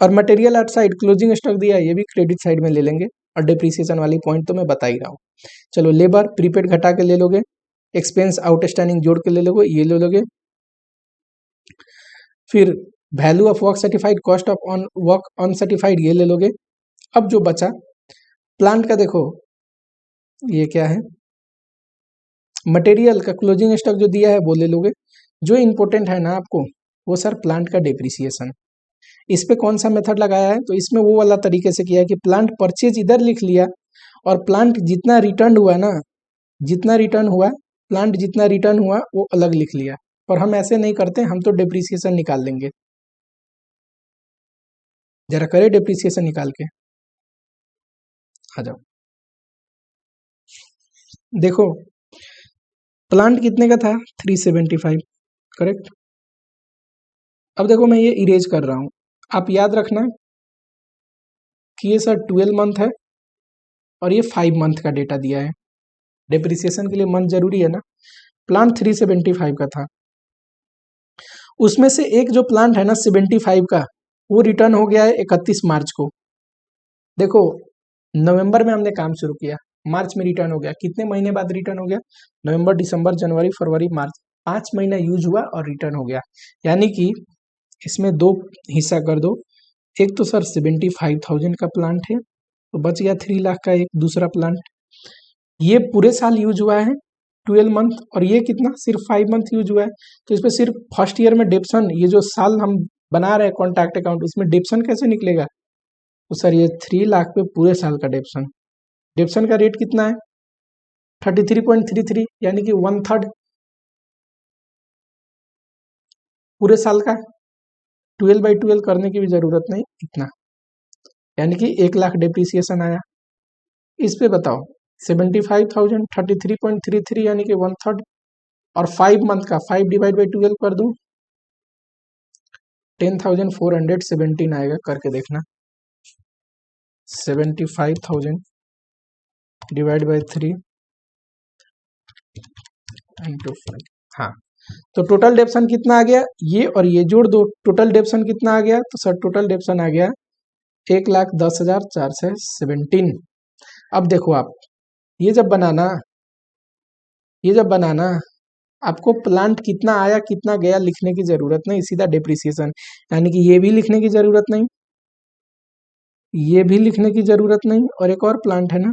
और material out side closing stock दिया है, ये भी क्रेडिट साइड में ले लेंगे। और डिप्रिसिएशन वाली पॉइंट तो मैं बता ही रहा हूँ। चलो, लेबर प्रीपेड घटा के ले लोगे, एक्सपेंस आउटस्टैंडिंग जोड़ के ले लोगे, ये ले लोगे। फिर value of work certified, cost of on work uncertified, ये ले लोगे। अब जो बचा प्लांट का, देखो ये क्या है, मटेरियल का क्लोजिंग स्टॉक जो दिया है वो ले लोगे। जो इंपॉर्टेंट है ना आपको, वो सर प्लांट का डिप्रिसिएशन। इस पे कौन सा मेथड लगाया है, तो इसमें वो वाला तरीके से किया है कि प्लांट परचेज इधर लिख लिया, और प्लांट जितना रिटर्न हुआ ना, जितना रिटर्न हुआ, प्लांट जितना रिटर्न हुआ वो अलग लिख लिया। और हम ऐसे नहीं करते, हम तो डिप्रिसिएशन निकाल लेंगे। जरा करें डिप्रिसिएशन निकाल के, आ जाओ। देखो, प्लांट कितने का था, 375, करेक्ट। अब देखो मैं ये इरेज कर रहा हूं, आप याद रखना कि ये सर 12 मंथ है और ये 5 मंथ का डेटा दिया है। डिप्रिसिएशन के लिए मंथ जरूरी है ना। प्लांट 375 का था, उसमें से एक जो प्लांट है ना 75 का, वो रिटर्न हो गया है 31 मार्च को। देखो, नवंबर में हमने काम शुरू किया, मार्च में रिटर्न हो गया, कितने महीने बाद रिटर्न हो गया, नवंबर दिसंबर जनवरी फरवरी मार्च, 5 महीना यूज हुआ और रिटर्न हो गया। यानी कि इसमें 2 हिस्सा कर दो, एक तो सर 75,000 का प्लांट है, तो बच गया 3 लाख का एक दूसरा प्लांट। ये पूरे साल यूज हुआ है 12 मंथ, और ये कितना, सिर्फ 5 मंथ यूज हुआ है। तो इस पर सिर्फ फर्स्ट ईयर में डिप्शन, ये जो साल हम बना रहे हैं कॉन्टैक्ट अकाउंट, इसमें डिप्शन कैसे निकलेगा, तो सर ये 3 लाख पे पूरे साल का डिप्शन। डिप्शन का रेट कितना है, 33.33, यानी कि 1/3 पूरे साल का। 12/12 करने की भी जरूरत नहीं, इतना, यानी कि 1 लाख डिप्रिसिएशन आया। इस पे बताओ, 75,000 33.33 यानी कि 1/3, और 5 मंथ का 5 डिवाइड बाई 12 कर दूं, 10,417 आएगा, करके देखना। 75,000 डिवाइड बाई 3 इंटू 5, हाँ। तो टोटल डेप्शन कितना आ गया, ये और ये जोड़ दो, टोटल डेप्शन कितना आ गया, तो सर टोटल डेप्शन आ गया 1,10,417। अब देखो आप, ये जब बनाना, आपको प्लांट कितना आया कितना गया लिखने की जरूरत नहीं, सीधा डिप्रिसिएशन। यानी कि ये भी लिखने की जरूरत नहीं, ये भी लिखने की जरूरत नहीं, और एक और प्लांट है ना,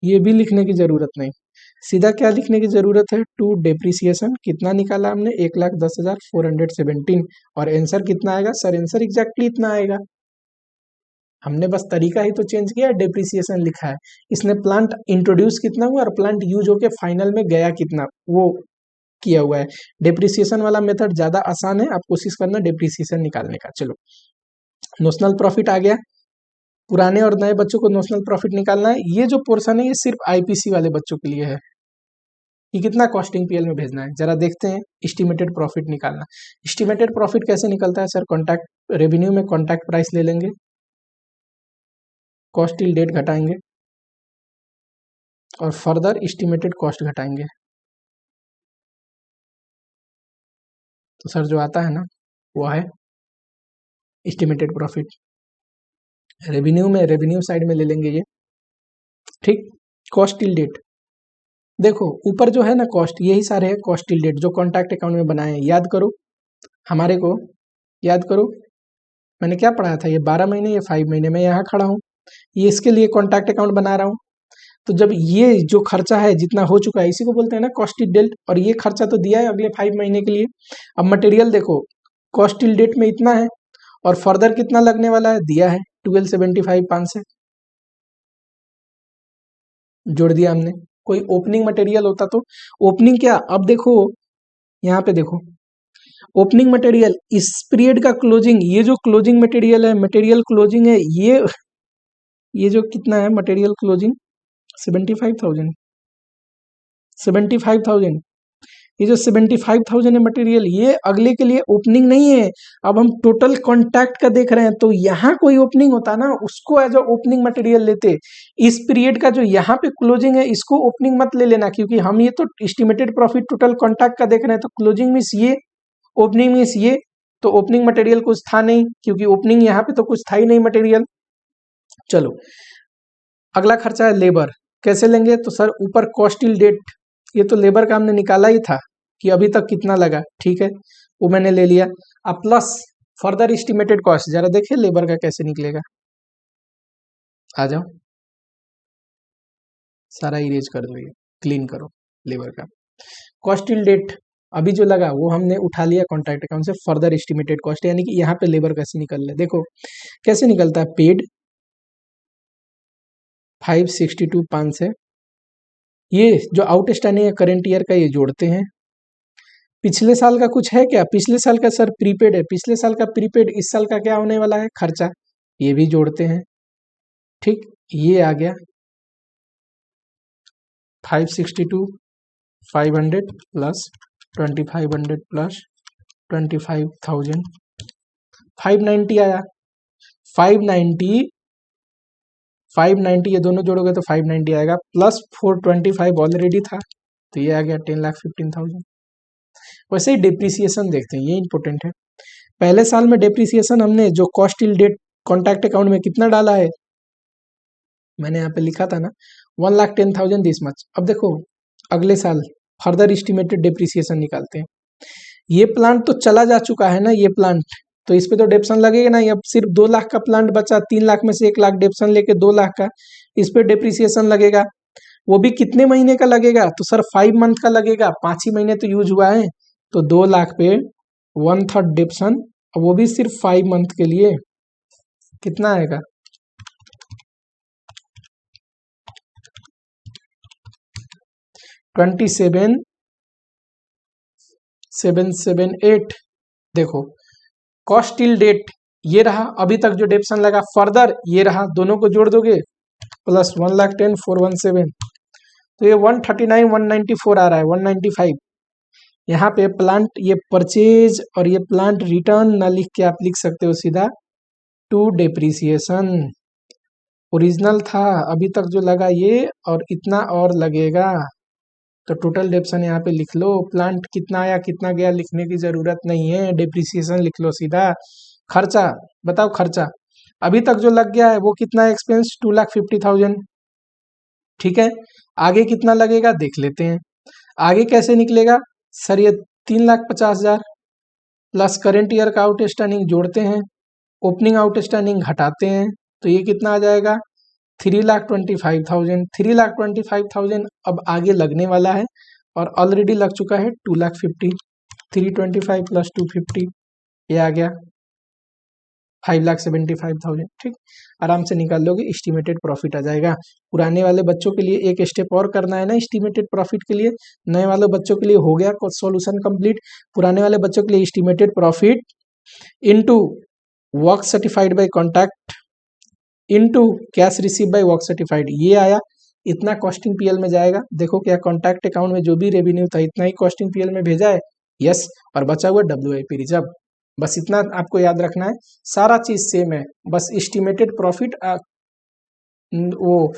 ये भी लिखने की जरूरत नहीं। सीधा क्या लिखने की जरूरत है, टू डिप्रिसिएशन कितना निकाला हमने, 1,10,417, और आंसर कितना आएगा, सर आंसर एग्जैक्टली इतना आएगा। हमने बस तरीका ही तो चेंज किया, डिप्रिसिएशन लिखा है। इसने प्लांट इंट्रोड्यूस कितना हुआ और प्लांट यूज होके फाइनल में गया कितना, वो किया हुआ है। डिप्रिसिएशन वाला मेथड ज्यादा आसान है, आप कोशिश करना डिप्रिसिएशन निकालने का। चलो, नोशनल प्रॉफिट आ गया, पुराने और नए बच्चों को नोशनल प्रॉफिट निकालना है। ये जो पोर्शन है ये सिर्फ आईपीसी वाले बच्चों के लिए है कि कितना कॉस्टिंग पीएल में भेजना है। जरा देखते हैं, एस्टिमेटेड प्रॉफिट निकालना। एस्टिमेटेड प्रॉफिट कैसे निकलता है सर, कॉन्टैक्ट रेवेन्यू में कॉन्टैक्ट प्राइस ले लेंगे, कॉस्ट टिल डेट घटाएंगे, और फर्दर एस्टिमेटेड कॉस्ट घटाएंगे। तो सर जो आता है ना वो है एस्टिमेटेड प्रॉफिट। रेवेन्यू में रेवेन्यू साइड में ले लेंगे ये, ठीक। कॉस्ट टिल डेट, देखो ऊपर जो है ना कॉस्ट, यही सारे है कॉस्ट टिल डेट जो कॉन्टैक्ट अकाउंट में बनाए हैं। याद करो हमारे को, याद करो मैंने क्या पढ़ाया था, ये 12 महीने, ये 5 महीने। मैं यहाँ खड़ा हूँ, ये इसके लिए कॉन्टैक्ट अकाउंट बना रहा हूँ। तो जब ये जो खर्चा है जितना हो चुका है, इसी को बोलते हैं ना कॉस्ट टिल डेट, और ये खर्चा तो दिया है अगले 5 महीने के लिए। अब मटेरियल देखो, कॉस्ट टिल डेट में इतना है और फर्दर कितना लगने वाला है दिया है 1275 500 जोड़ दिया हमने। कोई ओपनिंग मटेरियल होता तो ओपनिंग क्या, अब देखो यहाँ पे देखो ओपनिंग मटेरियल इस पीरियड का क्लोजिंग, ये जो क्लोजिंग मटेरियल है, मटेरियल क्लोजिंग है, ये जो कितना है मटेरियल क्लोजिंग 75,000, 75,000। ये जो 75,000 है मटेरियल, ये अगले के लिए ओपनिंग नहीं है। अब हम टोटल कॉन्ट्रैक्ट का देख रहे हैं, तो यहाँ कोई ओपनिंग होता ना, उसको एज अ ओपनिंग मटेरियल लेते। इस पीरियड का जो यहाँ पे क्लोजिंग है, इसको ओपनिंग मत ले लेना, क्योंकि हम ये तो एस्टिमेटेड प्रॉफिट टोटल कॉन्ट्रैक्ट का देख रहे हैं। तो क्लोजिंग मीन्स ये, ओपनिंग मीन्स ये। तो ओपनिंग मटेरियल कुछ था नहीं, क्योंकि ओपनिंग यहाँ पे तो कुछ था ही नहीं मटेरियल। चलो अगला खर्चा है लेबर। कैसे लेंगे, तो सर ऊपर कॉस्ट टिल डेट, ये तो लेबर का हमने निकाला ही था कि अभी तक कितना लगा, ठीक है वो मैंने ले लिया। अब प्लस फर्दर एस्टिमेटेड कॉस्ट, जरा देखिए लेबर का कैसे निकलेगा। आ जाओ, सारा इरेज कर दो, ये क्लीन करो लेबर का। कॉस्ट टिल डेट अभी जो लगा वो हमने उठा लिया कॉन्ट्रैक्ट अकाउंट से, फर्दर एस्टिमेटेड कॉस्ट, यानी कि यहाँ पे लेबर कैसे निकल रहा है देखो कैसे निकलता है। पेड 562 500, ये जो आउटस्टैंडिंग है करंट ईयर का, ये जोड़ते हैं। पिछले साल का कुछ है क्या, पिछले साल का सर प्रीपेड है, पिछले साल का प्रीपेड, इस साल का क्या होने वाला है खर्चा, ये भी जोड़ते हैं, ठीक। ये आ गया 562 500 प्लस 2500 प्लस 25,000 590 आया। 590 590 ये दोनों जोड़ोगे तो 590 आएगा, प्लस 425 ऑलरेडी था, तो ये आ गया 10,15,000। वैसे ही डेप्रिसिएशन देखते हैं, ये इंपॉर्टेंट है। पहले साल में डेप्रिसिएशन हमने जो cost till date contract account में कितना डाला है, मैंने यहाँ पे लिखा था ना 1,10,000 दिस मच। अब देखो अगले साल फर्दर एस्टिमेटेड डेप्रिसिएशन निकालते हैं। ये प्लांट तो चला जा चुका है ना, ये प्लांट, तो इस पे तो डेप्सन लगेगा ना। अब सिर्फ 2 लाख का प्लांट बचा, 3 लाख में से 1 लाख डेप्सन लेके 2 लाख का, इस पे डेप्रिसिएशन लगेगा। वो भी कितने महीने का लगेगा, तो सर 5 मंथ का लगेगा, 5 ही महीने तो यूज हुआ है, तो 2 लाख पे 1/3 डेप्सन, वो भी सिर्फ 5 मंथ के लिए, कितना आएगा 27,778। देखो कॉस्ट टिल डेट ये रहा, अभी तक जो डेप्सन लगा, फर्दर ये रहा, दोनों को जोड़ दोगे प्लस 1,10,417, तो ये 139 194 आ रहा है, 195। यहाँ पे प्लांट ये परचेज और ये प्लांट रिटर्न ना लिख के आप लिख सकते हो सीधा टू डेप्रिसिएशन। ओरिजिनल था, अभी तक जो लगा ये और इतना और लगेगा, तो टोटल डेप्सन यहाँ पे लिख लो। प्लांट कितना आया कितना गया लिखने की जरूरत नहीं है, डेप्रिसिएशन लिख लो सीधा। खर्चा बताओ, खर्चा अभी तक जो लग गया है वो कितना है, एक्सपेंस 2,50,000, ठीक है। आगे कितना लगेगा देख लेते हैं। आगे कैसे निकलेगा सर, ये 3,50,000 प्लस करेंट ईयर का आउटस्टैंडिंग जोड़ते हैं, ओपनिंग आउटस्टैंडिंग घटाते हैं, तो ये कितना आ जाएगा 3,25,000। 3,25,000 अब आगे लगने वाला है और ऑलरेडी लग चुका है 2,50,000। 325 प्लस 250 ये आ गया 5,75,000, ठीक। आराम से निकाल लोगे, एस्टिमेटेड प्रॉफिट आ जाएगा। पुराने वाले बच्चों के लिए एक स्टेप और करना है ना एस्टिमेटेड प्रॉफिट के लिए, नए वाले बच्चों के लिए हो गया सॉल्यूशन कंप्लीट। पुराने वाले बच्चों के लिए estimated profit into work certified by contract into cash receive by work certified, ये आया, इतना कॉस्टिंग पीएल में जाएगा। देखो क्या कॉन्ट्रैक्ट अकाउंट में जो भी रेवेन्यू था इतना ही कॉस्टिंग पीएल में भेजा है, यस, और बचा हुआ WIP रिजर्व। बस इतना आपको याद रखना है, सारा चीज सेम है, बस एस्टिमेटेड प्रॉफिट वो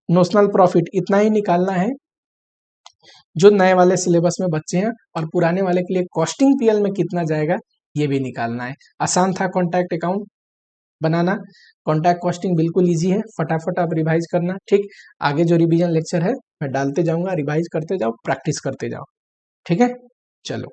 नोशनल प्रॉफिट इतना ही निकालना है जो नए वाले सिलेबस में बच्चे हैं, और पुराने वाले के लिए कॉस्टिंग पीएल में कितना जाएगा ये भी निकालना है। आसान था कॉन्टैक्ट अकाउंट बनाना। कॉन्टैक्ट कॉस्टिंग बिल्कुल इजी है, फटाफट आप रिवाइज करना। ठीक, आगे जो रिवीजन लेक्चर है मैं डालते जाऊंगा, रिवाइज करते जाओ, प्रैक्टिस करते जाओ। ठीक है, चलो।